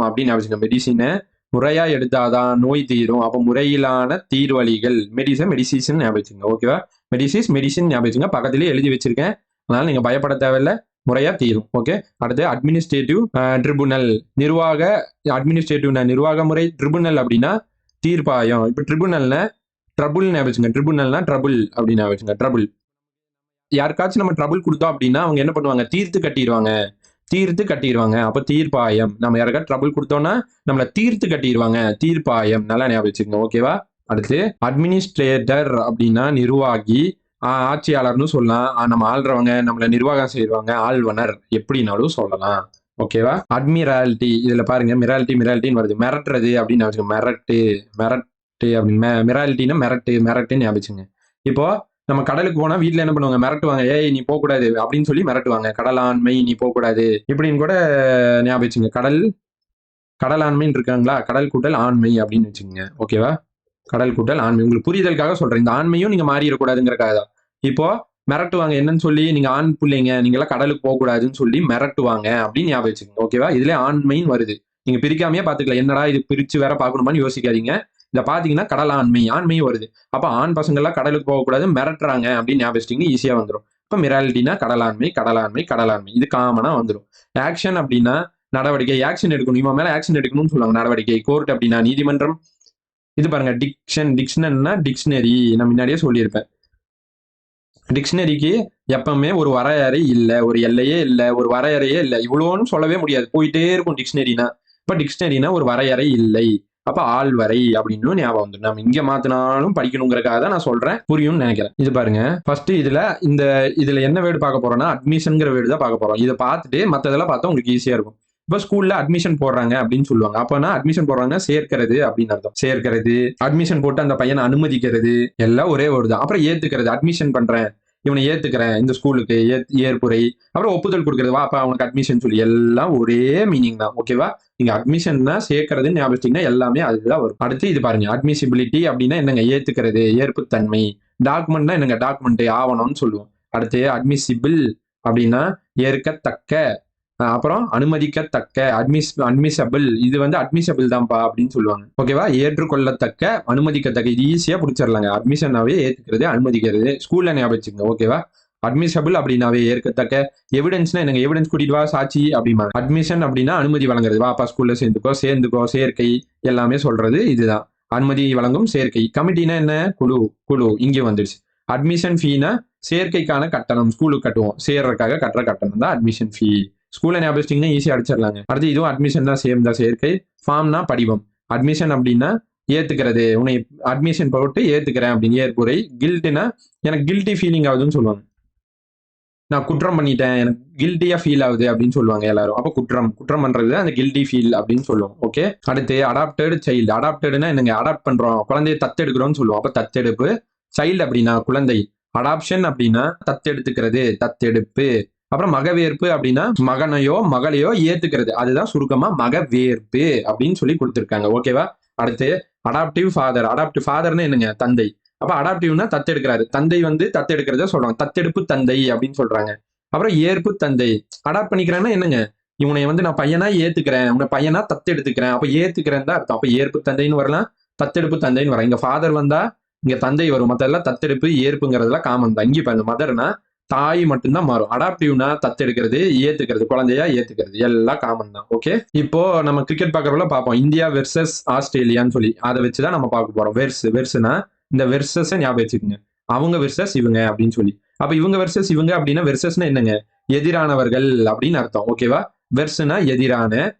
அப்படின்னு ஞாபகம். மெடிசினை முறையா எடுத்தாதான் நோய் தீரும். அப்போ முறையிலான தீர்வழிகள். மெடிசின் ஞாபகம். ஓகேவா. மெடிசின் ஞாபகம். பக்கத்திலேயே எழுதி வச்சிருக்கேன், அதனால நீங்க பயப்பட தேவையில்லை, முறையா தீரும். ஓகே. அடுத்து அட்மினிஸ்ட்ரேட்டிவ் ட்ரிபுனல். அட்மினிஸ்ட்ரேட்டிவ்னா நிர்வாக முறை. ட்ரிபுனல் அப்படின்னா தீர்ப்பாயம். இப்போ ட்ரிபுனல்னா ட்ரபுள் ஞாபகம். ட்ரிபுனல்னா ட்ரபுள் அப்படின்னு ஞாபகம். ட்ரபுள். யாருக்காச்சும் நம்ம ட்ரபுள் கொடுத்தோம் அப்படின்னா அவங்க என்ன பண்ணுவாங்க, தீர்த்து கட்டிடுவாங்க. தீர்த்து கட்டிடுவாங்க. அப்ப தீர்ப்பாயம். நம்ம யாருக்கா ட்ரபிள் கொடுத்தோம்னா நம்மள தீர்த்து கட்டிடுவாங்க. தீர்ப்பாயம். நல்லா ஞாபகம் வச்சுக்கோங்க. ஓகேவா? அடுத்து அட்மினிஸ்ட்ரேட்டர் அப்படின்னா நிர்வாகி. ஆட்சியாளர்னு சொல்லலாம். நம்ம ஆள்றவங்க, நம்மள நிர்வாகம் செய்வாங்க, ஆள்வனர் எப்படினாலும் சொல்லலாம். ஓகேவா? அட்மிராலிட்டி. இதுல பாருங்க மிராலிட்டின்னு வருது. மிரட்டுறது அப்படின்னு ஞாபகம். மிரட்டு அப்படின்னு மிராலிட்டினா மிரட்டுன்னு ஞாபகம். இப்போ நம்ம கடலுக்கு போனா வீட்டுல என்ன பண்ணுவாங்க? மிரட்டுவாங்க. ஏய் நீ போக கூடாது அப்படின்னு சொல்லி மிரட்டுவாங்க. கடலாண்மை, நீ போக கூடாது இப்படின்னு கூட ஞாபகம் வச்சுங்க. கடலாண்மைன்னு இருக்காங்களா? கடல் கூட்டல் ஆண்மை அப்படின்னு வச்சுக்கோங்க. ஓகேவா? கடல் கூட்டல் ஆண்மை. உங்களுக்கு புரிதலுக்காக சொல்றேன். இந்த ஆண்மையும் நீங்க மாறிடக்கூடாதுங்கிறக்காக தான். இப்போ மிரட்டுவாங்க என்னன்னு சொல்லி, நீங்க ஆண் பிள்ளைங்க, நீங்க எல்லாம் கடலுக்கு போக கூடாதுன்னு சொல்லி மிரட்டுவாங்க அப்படின்னு ஞாபகம் வச்சுக்கோங்க. ஓகேவா? இதுல ஆண்மைன்னு வருது. நீங்க பிரிக்காமையே பாத்துக்கலாம். என்னடா இது பிரிச்சு வேற பாக்கணுமான்னு யோசிக்காதீங்க. இத பாத்தீங்கன்னா கடல் ஆண்மையும் வருது. அப்ப ஆண் பசங்க எல்லாம் கடலுக்கு போகக்கூடாது மிரட்டுறாங்க அப்படின்னு ஞாபகம் வச்சிட்டீங்க, ஈஸியா வந்துடும். இப்ப மிராலிட்டினா கடலாண்மை இது காமனா வந்துடும். ஆக்ஷன் அப்படின்னா நடவடிக்கை. ஆக்ஷன் எடுக்கணும். இவன் மேல ஆக்ஷன் எடுக்கணும்னு சொல்லுவாங்க. நடவடிக்கை. கோர்ட் அப்படின்னா நீதிமன்றம். இது பாருங்க டிக்ஷனரினா டிக்ஷனரி. நான் முன்னாடியே சொல்லியிருப்பேன். டிக்ஷனரிக்கு எப்பவுமே ஒரு வரையறை இல்ல, ஒரு எல்லையே இல்ல, ஒரு வரையறையே இல்ல. இவ்வளோன்னு சொல்லவே முடியாது. போயிட்டே இருக்கும் டிக்ஷனரினா. இப்ப டிக்ஷனரினா ஒரு வரையறை இல்லை. அப்ப ஆள்வரை அப்படின்னு ஞாபகம் வந்து நம்ம இங்க மாத்தினாலும் படிக்கணுங்கிறதுக்காக தான் நான் சொல்றேன். புரியும்னு நினைக்கிறேன். இது பாருங்க. ஃபர்ஸ்ட் இதுல என்ன வேர்டு பார்க்க போறோம்னா அட்மிஷன்ங்கிற வேர்டு தான் பார்க்க போறோம். இதை பார்த்துட்டு மத்ததெல்லாம் பார்த்தா உங்களுக்கு ஈஸியா இருக்கும். இப்ப ஸ்கூல்ல அட்மிஷன் போடுறாங்க அப்படின்னு சொல்லுவாங்க. அப்பனா அட்மிஷன் போடுறாங்க சேர்க்கிறது அப்படின்னு அர்த்தம். சேர்க்கிறது, அட்மிஷன் போட்டு அந்த பையனை அனுமதிக்கிறது எல்லாம் ஒரே வேர்டு தான். அப்புறம் ஏத்துக்கிறது. அட்மிஷன் பண்றேன், இவனை ஏத்துக்கிறேன் இந்த ஸ்கூலுக்கு, ஏற்புரை. அப்புறம் ஒப்புதல் கொடுக்கறது, வா அப்ப அவனுக்கு அட்மிஷன் சொல்லி எல்லாம் ஒரே மீனிங் தான். ஓகேவா? நீங்க அட்மிஷன்னா சேர்க்கறதுன்னு ஞாபகம் எல்லாமே அதுதான் வரும். அடுத்து இது பாருங்க. அட்மிசிபிலிட்டி அப்படின்னா என்னங்க? ஏத்துக்கிறது, ஏற்புத்தன்மை. டாக்குமெண்ட்னா என்னங்க? டாக்குமெண்ட், ஆவணம்னு சொல்லுவோம். அடுத்து அட்மிசிபிள் அப்படின்னா ஏற்கத்தக்க. அப்புறம் அனுமதிக்கத்தக்க, அட்மிசபிள். இது அட்மிசபிள் தான்ப்பா அப்படின்னு சொல்லுவாங்க. ஓகேவா? ஏற்றுக்கொள்ளத்தக்க, அனுமதிக்கத்தக்க. இது ஈஸியா பிடிச்சிடலாங்க. அட்மிஷனாவே ஏத்துக்கிறது, அனுமதிக்கிறது. ஸ்கூல்ல ஞாபகம் வச்சுக்கோங்க. ஓகேவா? அட்மிசபிள் அப்படின்னாவே ஏற்கத்தக்க. எவிடன்ஸ்னா என்னங்க? எவிடன்ஸ் கூட்டிட்டு வா, சாட்சி அப்படிமா. அட்மிஷன் அப்படின்னா அனுமதி வழங்குறது. வாப்பா ஸ்கூல்ல சேர்ந்துக்கோ, சேர்க்கை எல்லாமே சொல்றது இதுதான். அனுமதி வழங்கும் சேர்க்கை. கமிட்டினா என்ன? குழு இங்கே வந்துருச்சு. அட்மிஷன் ஃபீனா சேர்க்கைக்கான கட்டணம். ஸ்கூலுக்கு கட்டுவோம், சேர்றதுக்காக கட்டுற கட்டணம் தான் அட்மிஷன் ஃபீ. ஸ்கூல்ல ஞாபகம் ஈஸியா அடிச்சிடலாங்க. அடுத்து இதுவும் அட்மிஷன் தான், சேம் தான். சேர்க்கை. ஃபார்ம்னா படிவம். அட்மிஷன் அப்படின்னா ஏத்துக்கிறது, உன்னை அட்மிஷன் போட்டு ஏத்துக்கிறேன் அப்படின்னு ஏற்புரை. கில்ட்னா எனக்கு கில்ட்டி ஃபீலிங் ஆகுதுன்னு சொல்லுவாங்க. நான் குற்றம் பண்ணிட்டேன், எனக்கு கில்ட்டியா ஃபீல் ஆகுது அப்படின்னு சொல்லுவாங்க எல்லாரும். அப்ப குற்றம் பண்றது அந்த கில்ட்டி ஃபீல் அப்படின்னு சொல்லுவோம். ஓகே. அடுத்து அடாப்டட் சைல்டு. அடாப்டட்னா என்னங்க? அடாப்ட் பண்றோம், குழந்தையை தத்தெடுக்கிறோம்னு சொல்லுவோம். அப்ப தத்தெடுப்பு. சைல்டு அப்படின்னா குழந்தை. அடாப்ஷன் அப்படின்னா தத்தெடுத்துக்கிறது, தத்தெடுப்பு. அப்புறம் மகவேற்பு அப்படின்னா மகனையோ மகளையோ ஏத்துக்கிறது. அதுதான் சுருக்கமா மகவேற்பு அப்படின்னு சொல்லி கொடுத்திருக்காங்க. ஓகேவா? அடுத்து அடாப்டிவ் ஃபாதர். அடாப்டிவ் ஃபாதர்னா என்னங்க? தந்தை. அப்ப அடாப்டிவ்னா தத்தெடுக்கிறாரு. தந்தை தத்தெடுக்கிறத சொல்றாங்க. தத்தெடுப்பு தந்தை அப்படின்னு சொல்றாங்க. அப்புறம் ஏற்பு தந்தை. அடாப்ட் பண்ணிக்கிறான்னா என்னங்க? இவனை நான் பையனா ஏத்துக்கிறேன், உன்னை பையனா தத்தெடுத்துக்கிறேன். அப்ப ஏத்துக்கிறேன் தான் அர்த்தம். அப்ப ஏற்பு தந்தைன்னு வரலாம், தத்தெடுப்பு தந்தைன்னு வரலாம். இங்க ஃபாதர் வந்தா இங்க தந்தை வரும். மத்தெல்லாம் தத்தெடுப்பு ஏற்புங்கிறதுலாம் காமன் தான். இங்க இப்ப மதர்னா தாய் மட்டும்தான் மாறும். அடாப்டிவ்னா தத்தெடுக்கிறது, ஏத்துக்கிறது, குழந்தையா ஏத்துக்கிறது எல்லாம் காமன் தான். ஓகே. இப்போ நம்ம கிரிக்கெட் பாக்குறதுல பார்ப்போம், இந்தியா வெர்சஸ் ஆஸ்திரேலியான்னு சொல்லி. அதை வச்சுதான் நம்ம பார்க்க போறோம். வெர்ஸ்னா இந்த வெர்சஸ் ஞாபகம் வச்சுக்கோங்க. அவங்க வெர்சஸ் இவங்க அப்படின்னு சொல்லி. அப்ப இவங்க வெர்சஸ் இவங்க அப்படின்னா வெர்சஸ்னா என்னங்க? எதிரானவர்கள் அப்படின்னு அர்த்தம். ஓகேவா? வெர்ஸ்னா எதிரான.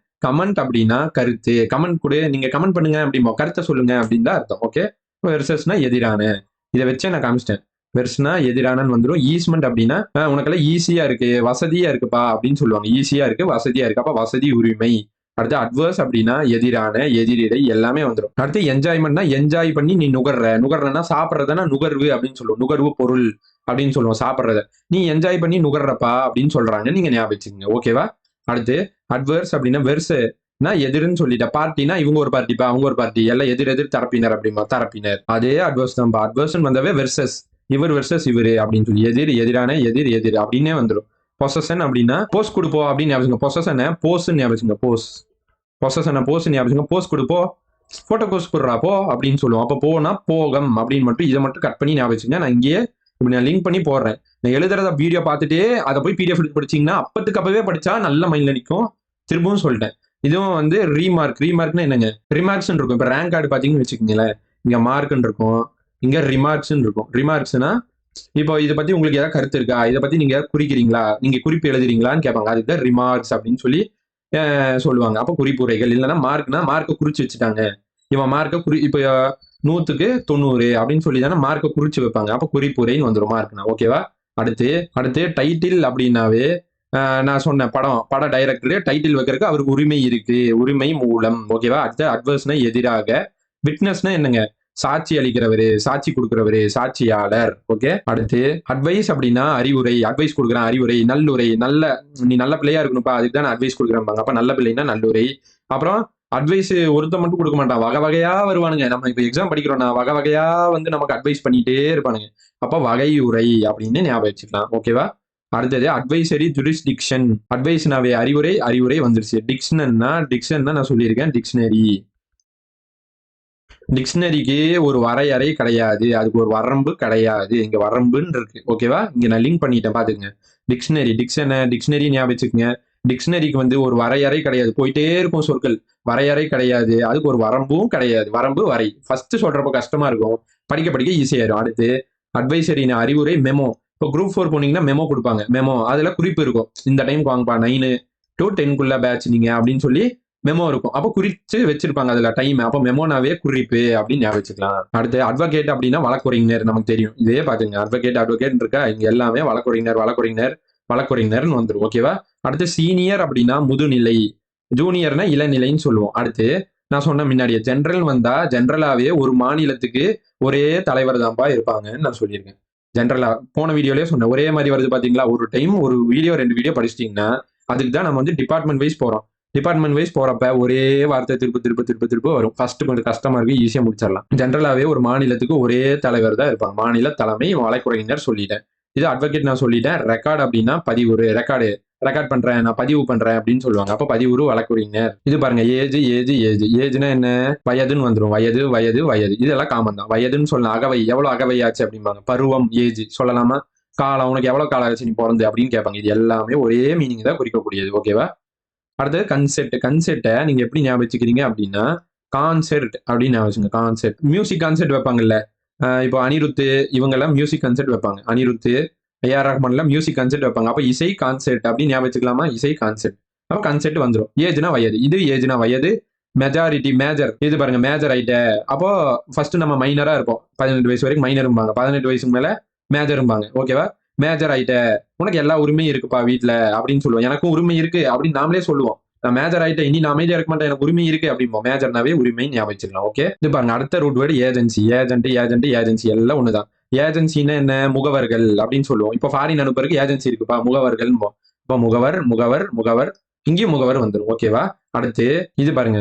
கமெண்ட் அப்படின்னா கருத்து. கமெண்ட் கூட நீங்க கமெண்ட் பண்ணுங்க அப்படிமோ, கருத்தை சொல்லுங்க அப்படின்னு தான் அர்த்தம். ஓகே. வெர்சஸ்னா எதிரான. இதை வச்சே நான் காமிச்சிட்டேன். வெர்ஸ்னா எதிரானன்னு வந்துடும். ஈஸ்மெண்ட் அப்படின்னா உனக்கெல்லாம் ஈஸியா இருக்கு, வசதியா இருக்குப்பா அப்படின்னு சொல்லுவாங்க. ஈஸியா இருக்கு, வசதியா இருக்கு. அப்ப வசதி உரிமை. அடுத்து அட்வர்ஸ் அப்படின்னா எதிரான, எதிரிடை எல்லாமே வந்துடும். அடுத்து என்ஜாய்மெண்ட்னா என்ஜாய் பண்ணி நீ நுகர்றனா சாப்பிட்றதுனா நுகர்வு அப்படின்னு சொல்லுவோம். நுகர்வு பொருள் அப்படின்னு சொல்லுவோம் சாப்பிட்றத. நீ என்ஜாய் பண்ணி நுகர்றப்பா அப்படின்னு சொல்றாங்க. நீங்க ஞாபகம் வச்சுக்கோங்க. ஓகேவா? அடுத்து அட்வர்ஸ் அப்படின்னா வெர்ஸ்னா எதிர்ன்னு சொல்லிட்டேன். பார்ட்டினா இவங்க ஒரு பார்ட்டிப்பா, அவங்க ஒரு பார்ட்டி, எல்லாம் எதிர் தரப்பினர் அப்படிமா. தரப்பினர் அதே அட்வர்ஸ் தான்ப்பா. அட்வர்ஸ் வந்தாவே வெர்சஸ் இவர் வெர்சஸ் இவரு அப்படின்னு சொல்லி எதிரான எதிர் அப்படின்னே வந்துடும். பொசஷன் அப்படின்னா போஸ் கொடுப்போம் அப்படின்னு ஞாபகம். பொசஷனை போஸ் ஞாபகம். பொசஷனை போஸ் ஞாபகம். போஸ் கொடுப்போ, போட்டோ கோஸ் கொடுறா போ அப்படின்னு சொல்லுவோம். அப்போ போனா போகம் அப்படின்னு மட்டும் இதை மட்டும் கட் பண்ணி ஞாபகம். நான் இங்கேயே இப்படி நான் லிங்க் பண்ணி போடுறேன். நான் எழுதுறத வீடியோ பார்த்துட்டு அதை போய் பிடிஎஃப் எடுத்து படிச்சிங்கன்னா அப்பத்துக்கு அப்பவே படிச்சா நல்ல மைண்ட்ல நிற்கும். திரும்பவும் சொல்லிட்டேன். இதுவும் ரீமார்க்னா என்னங்க? ரிமார்க்ஸ் இருக்கும். இப்போ ரேங்க் கார்டு பார்த்தீங்கன்னு வச்சுக்கோங்களேன், இங்க மார்க்னு இருக்கும், இங்க ரிமார்க்ஸ் இருக்கும். ரிமார்க்ஸ்னா இப்போ இதை பத்தி உங்களுக்கு ஏதாவது கருத்து இருக்கா, இதை பத்தி நீங்க குறிக்கிறீங்களா, நீங்க குறிப்பு எழுதுறீங்களான்னு கேட்பாங்க. அதுக்கு தான் ரிமார்க்ஸ் அப்படின்னு சொல்லி சொல்லுவாங்க. அப்போ குறிப்புரைகள் இல்லைன்னா மார்க்னா மார்க்கை குறிச்சு வச்சுட்டாங்க. இவன் மார்க்கை இப்போ 100க்கு 90 அப்படின்னு சொல்லி தானே மார்க்கை குறிச்சு வைப்பாங்க. அப்போ குறிப்புரைன்னு வந்துடும் மார்க்னா. ஓகேவா? அடுத்து அடுத்து டைட்டில் அப்படின்னாவே நான் சொன்னேன் பட டைரக்டர் டைட்டில் வைக்கிறதுக்கு அவருக்கு உரிமை இருக்கு. உரிமை மூலம். ஓகேவா? அடுத்து அட்வர்ஸ்னா எதிராக. விட்னஸ்னா என்னங்க? சாட்சி அளிக்கிறவரு, சாட்சி கொடுக்கிறவரு, சாட்சியாளர். ஓகே. அடுத்து அட்வைஸ் அப்படின்னா அறிவுரை. அட்வைஸ் கொடுக்குறேன், அறிவுரை, நல்லுரை. நீ நல்ல பிள்ளையா இருக்கணும்ப்பா, அதுக்கு தான் அட்வைஸ் கொடுக்குறேன்பாங்க. அப்ப நல்ல பிள்ளைன்னா நல்லுரை. அப்புறம் அட்வைஸ் ஒருத்த மட்டும் கொடுக்க மாட்டான், வகை வகையா வருவானுங்க. நம்ம இப்ப எக்ஸாம் படிக்கிறோம்னா வகை வகையா வந்து நமக்கு அட்வைஸ் பண்ணிட்டே இருப்பானுங்க. அப்ப வகையுரை அப்படின்னு ஞாபகம் வச்சுக்கலாம். ஓகேவா? அடுத்தது அட்வைசரி ஜுரிஸ்டிக்ஷன். அட்வைஸ்னாவே அறிவுரை, அறிவுரை வந்துருச்சு. டிக்ஷன்னா நான் சொல்லியிருக்கேன் டிக்ஷனரி. டிக்ஷனரிக்கு ஒரு வரையறை கிடையாது, அதுக்கு ஒரு வரம்பு கிடையாது. இங்க வரம்புன்னு இருக்கு. ஓகேவா? இங்க நான் லிங்க் பண்ணிட்டேன் பாத்துக்கங்க. டிக்ஷனரி ஞாபகம் வச்சுக்கோங்க. டிக்ஷனரிக்கு வந்து ஒரு வரையறை கிடையாது, போயிட்டே இருக்கும் சொற்கள். வரையறை கிடையாது, அதுக்கு ஒரு வரம்பும் கிடையாது. வரம்பு வரை ஃபர்ஸ்ட் சொல்றப்ப கஷ்டமா இருக்கும், படிக்க படிக்க ஈஸியாயிரும். அடுத்து அட்வைசரின அறிவுரை மெமோ. இப்போ குரூப் 4 போனீங்கன்னா மெமோ கொடுப்பாங்க. மெமோ அதுல குறிப்பு இருக்கும், இந்த டைம்க்கு வாங்கப்பா 9 to 10 பேட்ச் நீங்க அப்படின்னு சொல்லி மெமோ இருக்கும். அப்போ குறிச்சு வச்சிருப்பாங்க அதுல டைம். அப்போ மெமோனாவே குறிப்பு அப்படின்னு ஞாபகம் வச்சுக்கலாம். அடுத்து அட்வொகேட் அப்படின்னா வழக்குரைஞர், நமக்கு தெரியும். இதே பாத்துங்க, அட்வொகேட் இருக்கா, இங்க எல்லாமே வழக்குரைஞர்னு வந்துடும். ஓகேவா? அடுத்து சீனியர் அப்படின்னா முதுநிலை, ஜூனியர்னா இளநிலைன்னு சொல்லுவோம். அடுத்து நான் சொன்ன முன்னாடியே ஜென்ரல் வந்தா ஜென்ரலாவே ஒரு மாநிலத்துக்கு ஒரே தலைவர் தான்ப்பா இருப்பாங்கன்னு நான் சொல்லியிருக்கேன். ஜென்ரலா போன வீடியோலயே சொன்னேன், ஒரே மாதிரி வருது பாத்தீங்களா. ஒரு டைம் ஒரு வீடியோ 2 வீடியோ படிச்சிட்டீங்கன்னா அதுக்கு தான் நம்ம வந்து டிபார்ட்மெண்ட் வைஸ் போறோம். டிபார்ட்மெண்ட் வைஸ் போறப்ப ஒரே வார்த்தை திரும்ப வரும். ஃபர்ஸ்ட் கொஞ்சம் கஷ்டமா இருக்கு, ஈஸியா முடிச்சிடலாம். ஜென்ரலாவே ஒரு மாநிலத்துக்கு ஒரே தலைவர் தான் இருப்பாங்க. மாநில தலைமை வழக்குரைஞர் சொல்லிட்டேன். இது அட்வொகேட் நான் சொல்லிட்டேன். ரெக்கார்ட் அப்படின்னா பதிவுறு. ரெக்கார்ட் பண்றேன், நான் பதிவு பண்றேன் அப்படின்னு சொல்லுவாங்க. அப்ப பதிவுறு வழக்குரைஞர். இது பாருங்க, ஏஜ்னா என்ன? வயதுன்னு வந்துடும். வயது இதெல்லாம் காமன் தான். வயதுன்னு சொல்லலாம். அகவை, எவ்வளவு அகவை ஆச்சு அப்படிம்பாங்க. பருவம் ஏஜ் சொல்லலாமா? காலம், உனக்கு எவ்வளவு காலம் ஆச்சு நீ பிறந்து அப்படின்னு கேட்பாங்க. இது எல்லாமே ஒரே மீனிங் தான் குறிக்கக்கூடியது. ஓகேவா? அடுத்தது கன்செர்ட்டை நீங்க எப்படி ஞாபகம் வச்சுக்கிறீங்க அப்படின்னா கான்செர்ட் அப்படின்னு ஞாபகம் வச்சுங்க. கான்செர்ட் மியூசிக் கான்செர்ட் வைப்பாங்கல்ல. இப்போ அனிருத்து இவங்கெல்லாம் மியூசிக் கான்செர்ட் வைப்பாங்க. அனிருத்து, ஏஆர் ரஹ்மான்லாம் மியூசிக் கான்செர்ட் வைப்பாங்க. அப்போ இசை கான்செர்ட் அப்படின்னு ஞாபகம் வச்சுக்கலாமா? இசை கான்செர்ட். அப்போ கான்செர்ட் வந்துடும். ஏஜ்னா வயது, இது ஏஜ்னா வயது. மேஜர் இது பாருங்க, மேஜர் ஆயிட்ட. அப்போ ஃபர்ஸ்ட் நம்ம மைனரா இருப்போம். 18 வயசு வரைக்கும் மைனரும்பாங்க, 18 வயசுக்கு மேல மேஜரும்பாங்க. ஓகேவா? மேஜர் ஆயிட்ட, உனக்கு எல்லா உரிமையும் இருக்குப்பா வீட்டுல அப்படின்னு சொல்லுவோம். எனக்கும் உரிமை இருக்கு அப்படின்னு நாமளே சொல்லுவோம். நான் மேஜர் ஆயிட்டேன், இனி நான் அமைதியா இருக்க மாட்டேன், எனக்கு உரிமை இருக்கு அப்படிம்போம். மேஜர்னாவே உரிமை ஞாபகம் வச்சுக்கலாம். ஓகே. இது பாருங்க, அடுத்த ரூட் வேர்டு ஏஜென்சி. ஏஜென்சி எல்லாம் ஒண்ணுதான். ஏஜென்சின்னா என்ன? முகவர்கள் அப்படின்னு சொல்லுவோம். இப்போ ஃபாரின் அனுப்புறதுக்கு ஏஜென்சி இருக்குப்பா, முகவர்கள். இப்போ முகவர் இங்கேயும் முகவர் வந்துடும். ஓகேவா? அடுத்து இது பாருங்க,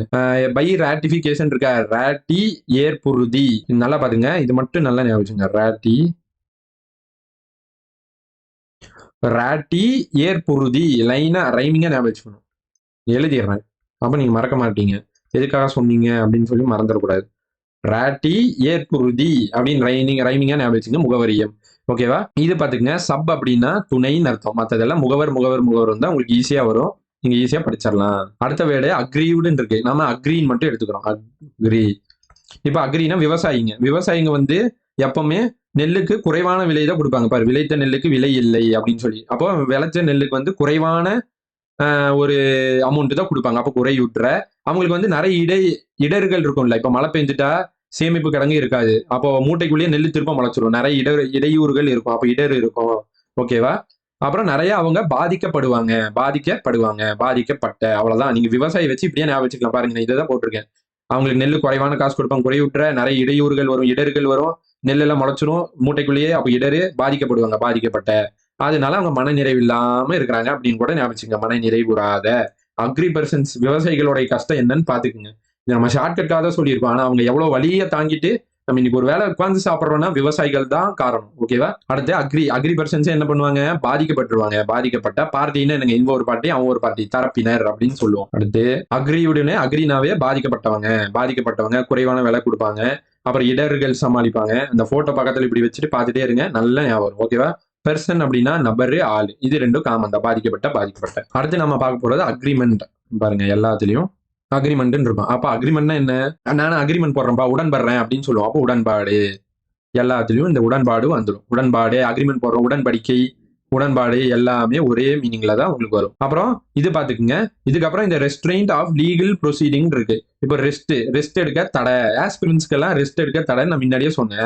பை ராட்டிபிகேஷன் இருக்கா, ராட்டி ஏற்புறுதி. நல்லா பாருங்க, இது மட்டும் நல்லா ஞாபகம் வச்சுங்க. ராட்டி ஏற்புறுதி லைனா ரைமிங்கா ஞாபகம் வச்சுக்கணும். எழுதிடுறேன், அப்ப நீங்க மறக்க மாட்டீங்க எதுக்காக சொன்னீங்க அப்படின்னு சொல்லி மறந்துடக்கூடாது. ராட்டி ஏற்புறுதி அப்படின்னு ரைமிங்கா ஞாபகம் வச்சுங்க. முகவரியம். ஓகேவா? இது பாத்துக்கங்க, சப் அப்படின்னா துணைன்னு அர்த்தம். மற்றதெல்லாம் முகவர் தான் உங்களுக்கு ஈஸியா வரும், நீங்க ஈஸியா படிச்சிடலாம். அடுத்த வேர்டு அக்ரீவ்டுன்னு இருக்கு, நாம அக்ரீன் மட்டும் எடுத்துக்கிறோம். அக்ரி. இப்ப அக்ரினா விவசாயிங்க வந்து எப்பவுமே நெல்லுக்கு குறைவான விலை தான் கொடுப்பாங்க. பாரு, விளைத்த நெல்லுக்கு விலை இல்லை அப்படின்னு சொல்லி. அப்போ விளைச்ச நெல்லுக்கு வந்து குறைவான ஒரு அமௌண்ட் தான் கொடுப்பாங்க. அப்போ குறையுற்ற அவங்களுக்கு வந்து நிறைய இடர்கள் இருக்கும்ல. இப்ப மழை பெஞ்சுட்டா சேமிப்பு கிடங்கு இருக்காது, அப்போ மூட்டைக்குள்ளேயே நெல் திரும்ப முளைச்சிரும். நிறைய இடையூறுகள் இருக்கும், அப்போ இடர் இருக்கும். ஓகேவா? அப்புறம் நிறைய அவங்க பாதிக்கப்பட்ட. அவ்வளவுதான். நீங்க விவசாயி வச்சு இப்படியே ஞாபகம் வச்சுக்கலாம். பாருங்க, நான் இதை தான் போட்டிருக்கேன். அவங்களுக்கு நெல் குறைவான காசு கொடுப்பாங்க, குறையுற்ற நிறைய இடையூறுகள் வரும், இடர்கள் வரும், நெல் எல்லாம் முளைச்சிரும் மூட்டைக்குள்ளேயே. அப்ப இடரு, பாதிக்கப்பட்ட. அதனால அவங்க மன நிறைவு இல்லாம இருக்கிறாங்க அப்படின்னு கூட ஞாபகம். மன நிறைவுறாத அக்ரி பர்சன்ஸ், விவசாயிகளுடைய கஷ்டம் என்னன்னு பாத்துக்குங்க. நம்ம ஷார்ட்கட்டாக தான் சொல்லியிருக்கோம், ஆனா அவங்க எவ்வளவு வழியை தாங்கிட்டு நம்ம இன்னைக்கு ஒரு வேலை உட்கார்ந்து சாப்பிட்றோம்னா விவசாயிகள் தான் காரணம். ஓகேவா? அடுத்து அக்ரி பர்சன்ஸ் என்ன பண்ணுவாங்க? பாதிக்கப்பட்ட பார்ட்டின்னு என்னங்க, இங்க ஒரு பார்ட்டி அவங்க ஒரு பார்ட்டி, தரப்பினர் அப்படின்னு சொல்லுவோம். அடுத்து அக்ரினாவே பாதிக்கப்பட்டவங்க குறைவான விலை கொடுப்பாங்க, அப்புறம் இடர்கள் சமாளிப்பாங்க. அந்த போட்டோ பக்கத்துல இப்படி வச்சுட்டு பார்த்துட்டே இருங்க, நல்ல ஞாபகம். ஓகேவா? பெர்சன் அப்படின்னா நபரு, ஆள். இது ரெண்டும் காமன் தான், பாதிக்கப்பட்ட. அடுத்து நம்ம பார்க்க போறது அக்ரிமெண்ட். பாருங்க, எல்லாத்துலயும் அக்ரிமெண்ட் இருக்கும். அப்ப அக்ரிமெண்ட்னா என்ன? நான் அக்ரிமெண்ட் போடுறேன்ப்பா, உடன்படுறேன் அப்படின்னு சொல்லுவோம். அப்போ உடன்பாடு. எல்லாத்துலயும் இந்த உடன்பாடு வந்துடும். உடன்பாடு, அக்ரிமெண்ட் போடுறோம், உடன்படிக்கை, உடன்பாடு எல்லாமே ஒரே மீனிங்ல தான் உங்களுக்கு வரும். அப்புறம் இது பாத்துக்குங்க. இதுக்கப்புறம் இந்த ரெஸ்ட்ரெயின்ட் ஆஃப் லீகல் ப்ரொசீடிங் இருக்கு. இப்போ ரெஸ்ட் எடுக்க தடை. ஆஸ்பிரன்ஸ்க்கெல்லாம் ரெஸ்ட் எடுக்க தடை நான் முன்னாடியே சொன்னேன்.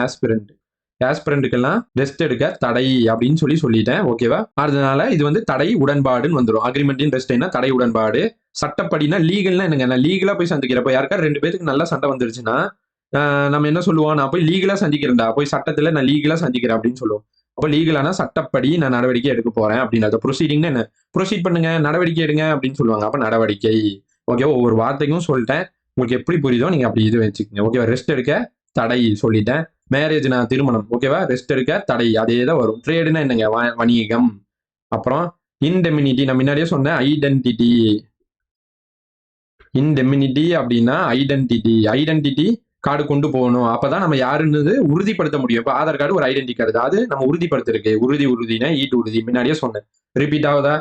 ஆஸ்பிரண்ட்டுக்கெல்லாம் ரெஸ்ட் எடுக்க தடை அப்படின்னு சொல்லிட்டேன். ஓகேவா? அதனால இது வந்து தடை உடன்பாடுன்னு வந்துடும். அக்ரிமெண்ட் ரெஸ்ட்னா தடை உடன்பாடு. சட்டப்படினா லீகல்னா என்னங்க? நான் லீகலா போய் சந்திக்கிறப்ப யாருக்கா 2 பேருக்கு நல்லா சண்டை வந்துருச்சுன்னா நம்ம என்ன சொல்லுவோம்? நான் போய் லீகலா சந்திக்கிறேன்டா, போய் சட்டத்துல நான் லீகலா சந்திக்கிறேன் அப்படின்னு சொல்லுவோம். அப்போ லீகலானா சட்டப்படி நான் நடவடிக்கை எடுக்க போறேன் அப்படின்னு. ப்ரொசீடிங்னா என்ன? ப்ரொசீட் பண்ணுங்க, நடவடிக்கை எடுங்க அப்படின்னு சொல்லுவாங்க. அப்ப நடவடிக்கை. ஓகேவா? ஒவ்வொரு வார்த்தைக்கும் சொல்லிட்டேன். உங்களுக்கு எப்படி புரியுதோ நீங்க அப்படி இது வச்சுக்கோங்க. ஓகேவா? ரெஸ்ட் எடுக்க தடை சொல்லிட்டேன். மேரேஜ்னா திருமணம். ஓகேவா? ரெஸ்ட் எடுக்க தடை அதே தான் வரும். ட்ரேடுனா என்னங்க? வணிகம். அப்புறம் இன்டெமினிட்டி நான் முன்னாடியே சொன்னேன். ஐடென்டிட்டி. இன்டெமினிட்டி அப்படின்னா ஐடென்டிட்டி கார்டு கொண்டு போகணும். அப்பதான் நம்ம யாருன்னு உறுதிப்படுத்த முடியும். இப்போ ஆதார் கார்டு ஒரு ஐடென்டி கார்டு, அது நம்ம உறுதிப்படுத்திருக்கு. உறுதினா ஈட்டு உறுதி முன்னாடியே சொன்னேன். ரிப்பீட் ஆகுதா?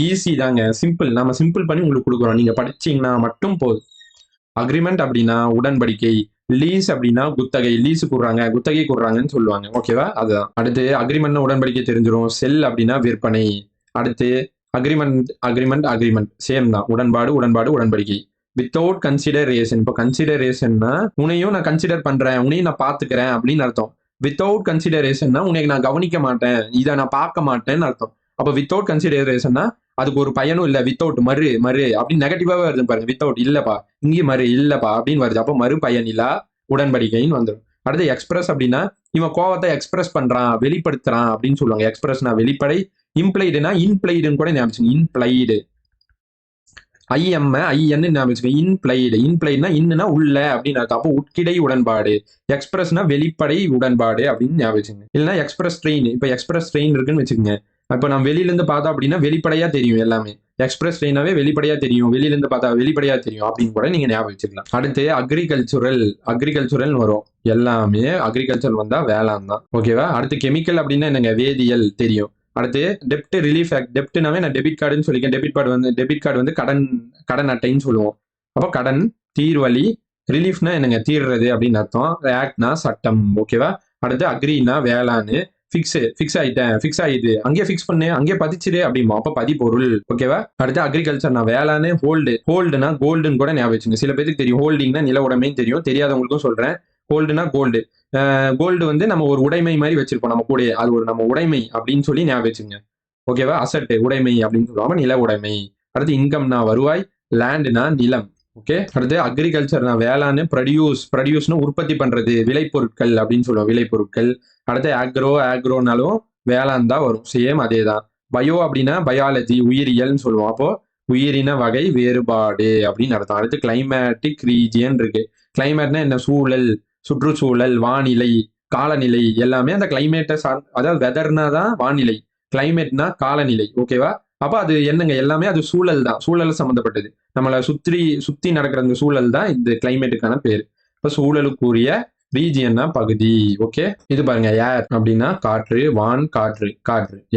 ஈஸி தாங்க, சிம்பிள். நம்ம சிம்பிள் பண்ணி உங்களுக்கு கொடுக்குறோம். நீங்க படிச்சீங்கன்னா மட்டும் போதும். அக்ரிமெண்ட் அப்படின்னா உடன்படிக்கை. லீஸ் அப்படின்னா குத்தகை. லீஸு குத்தகை கூடுறாங்கன்னு சொல்லுவாங்க. ஓகேவா? அதுதான். அடுத்து அக்ரிமெண்ட் உடன்படிக்கை தெரிஞ்சிடும். செல் அப்படின்னா விற்பனை. அடுத்து அக்ரிமெண்ட் சேம் தான். உடன்படிக்கை. Without consideration. இப்போ கன்சிடரேஷன்னா உன்னையும் நான் கன்சிடர் பண்றேன், உன்னையும் நான் பாத்துக்கிறேன் அப்படின்னு அர்த்தம். வித்தவுட் கன்சிடரேஷன்னா உனக்கு நான் கவனிக்க மாட்டேன், இதை நான் பார்க்க மாட்டேன்னு அர்த்தம். அப்போ வித்தவுட் கன்சிடரேஷன்னா அதுக்கு ஒரு பயனும் இல்லை. வித்தவுட் மறு அப்படின்னு நெகட்டிவாவே வருது பாருங்க. வித்தவுட் இல்லப்பா, இங்கே மறு இல்லப்பா அப்படின்னு வருது. அப்போ மறு பயன் இல்லா உடன்படிக்கைன்னு வந்துடும். அடுத்து எக்ஸ்பிரஸ் அப்படின்னா இவன் கோவத்தை எக்ஸ்பிரஸ் பண்றான், வெளிப்படுத்துறான் அப்படின்னு சொல்லுவாங்க. எக்ஸ்பிரஸ்னா வெளிப்படை. இம்ப்ளைடுனா இன்பிளைடுன்னு கூட ஞாபகம். இன்பிளைடு. ஐஎன்னு ஞாபகம். இன்பிளைடுனா இன்னுனா உள்ள அப்படின்னு அர்த்தம். அப்போ உட்கிடை உடன்பாடு. எக்ஸ்பிரஸ்னா வெளிப்படை உடன்பாடு அப்படின்னு ஞாபகம். இல்லைன்னா எக்ஸ்பிரஸ் ட்ரெயின். இப்போ எக்ஸ்பிரஸ் ட்ரெயின் இருக்குன்னு வச்சுக்கோங்க. இப்போ நம்ம வெளியில இருந்து பார்த்தா அப்படின்னா வெளிப்படையா தெரியும் எல்லாமே. எக்ஸ்பிரஸ் ட்ரெயினாவே வெளிப்படையா தெரியும், வெளியில இருந்து பார்த்தா வெளிப்படையா தெரியும் அப்படின்னு கூட நீங்க ஞாபகம் வச்சுக்கலாம். அடுத்து அக்ரிகல்ச்சுரல் வரும். எல்லாமே அக்ரிகல்ச்சர் வந்தா வேளாண் தான். ஓகேவா? அடுத்து கெமிக்கல் அப்படின்னா என்னங்க? வேதியியல் தெரியும். அடுத்து டெப்ட் ரிலீஃப் ஆக்ட். டெப்ட்னாவே நான் டெபிட் கார்டுன்னு சொல்லிக்கேன். டெபிட் கார்டு வந்து கடன் அட்டைன்னு சொல்லுவோம். அப்போ கடன் தீர்வழி. ரிலீஃப்னா என்னங்க? தீர்றது அப்படின்னு அர்த்தம். ஆக்ட்னா சட்டம். ஓகேவா? அடுத்து அக்ரினா வேளாண். ஃபிக்ஸ் ஆயிட்டு அங்கேயே ஃபிக்ஸ் பண்ணு, அங்கேயே பதிச்சிரு அப்படிமா. அப்ப பதிப்பொருள். ஓகேவா? அடுத்து அக்ரிகல்ச்சர் நான் வேளாண். ஹோல்டுனா கோல்டுன்னு கூட ஞாபகம் வச்சுங்க. சில பேருக்கு தெரியும். ஹோல்டிங்னா நில உடைமைன்னு தெரியும். தெரியாதவங்களுக்கும் சொல்றேன். ஹோல்டுனா கோல்டு வந்து நம்ம ஒரு உடைமை மாதிரி வச்சிருப்போம் நம்ம கூட. அது ஒரு நம்ம உடைமை அப்படின்னு சொல்லி ஞாபகம் வச்சுங்க. ஓகேவா? அசட் உடைமை அப்படின்னு சொல்லுவாங்க. நில உடைமை. அடுத்து இன்கம்னா வருவாய். லேண்ட்னா நிலம். ஓகே. அடுத்து அக்ரிகல்ச்சர்னா வேளாண். ப்ரொடியூஸ்னு உற்பத்தி பண்றது. விளைபொருட்கள் அப்படின்னு சொல்லுவோம். விளைபொருட்கள். அடுத்து ஆக்ரோனாலும் வேளாண் தான் வரும். சேம் அதே தான். பயோ அப்படின்னா பயாலஜி உயிரியல்னு சொல்லுவோம். அப்போ உயிரின வகை வேறுபாடு அப்படின்னு அர்த்தம். அடுத்து கிளைமேட்டிக் ரீஜியன் இருக்கு. கிளைமேட்னா என்ன? சூழல், சுற்றுச்சூழல், வானிலை, காலநிலை எல்லாமே அந்த கிளைமேட்டை அதாவது வெதர்னா தான் வானிலை, கிளைமேட்னா காலநிலை. ஓகேவா? அப்ப அது என்னங்க? எல்லாமே அது சூழல் தான். சூழல் சம்பந்தப்பட்டது. நம்மளை சுத்தி நடக்கிற அந்த சூழல் தான் இந்த கிளைமேட்டுக்கான பேர். இப்ப சூழலுக்குரிய ரீஜியன்னா பகுதி. ஓகே. இது பாருங்க. ஏர் அப்படின்னா காற்று, வான், காற்று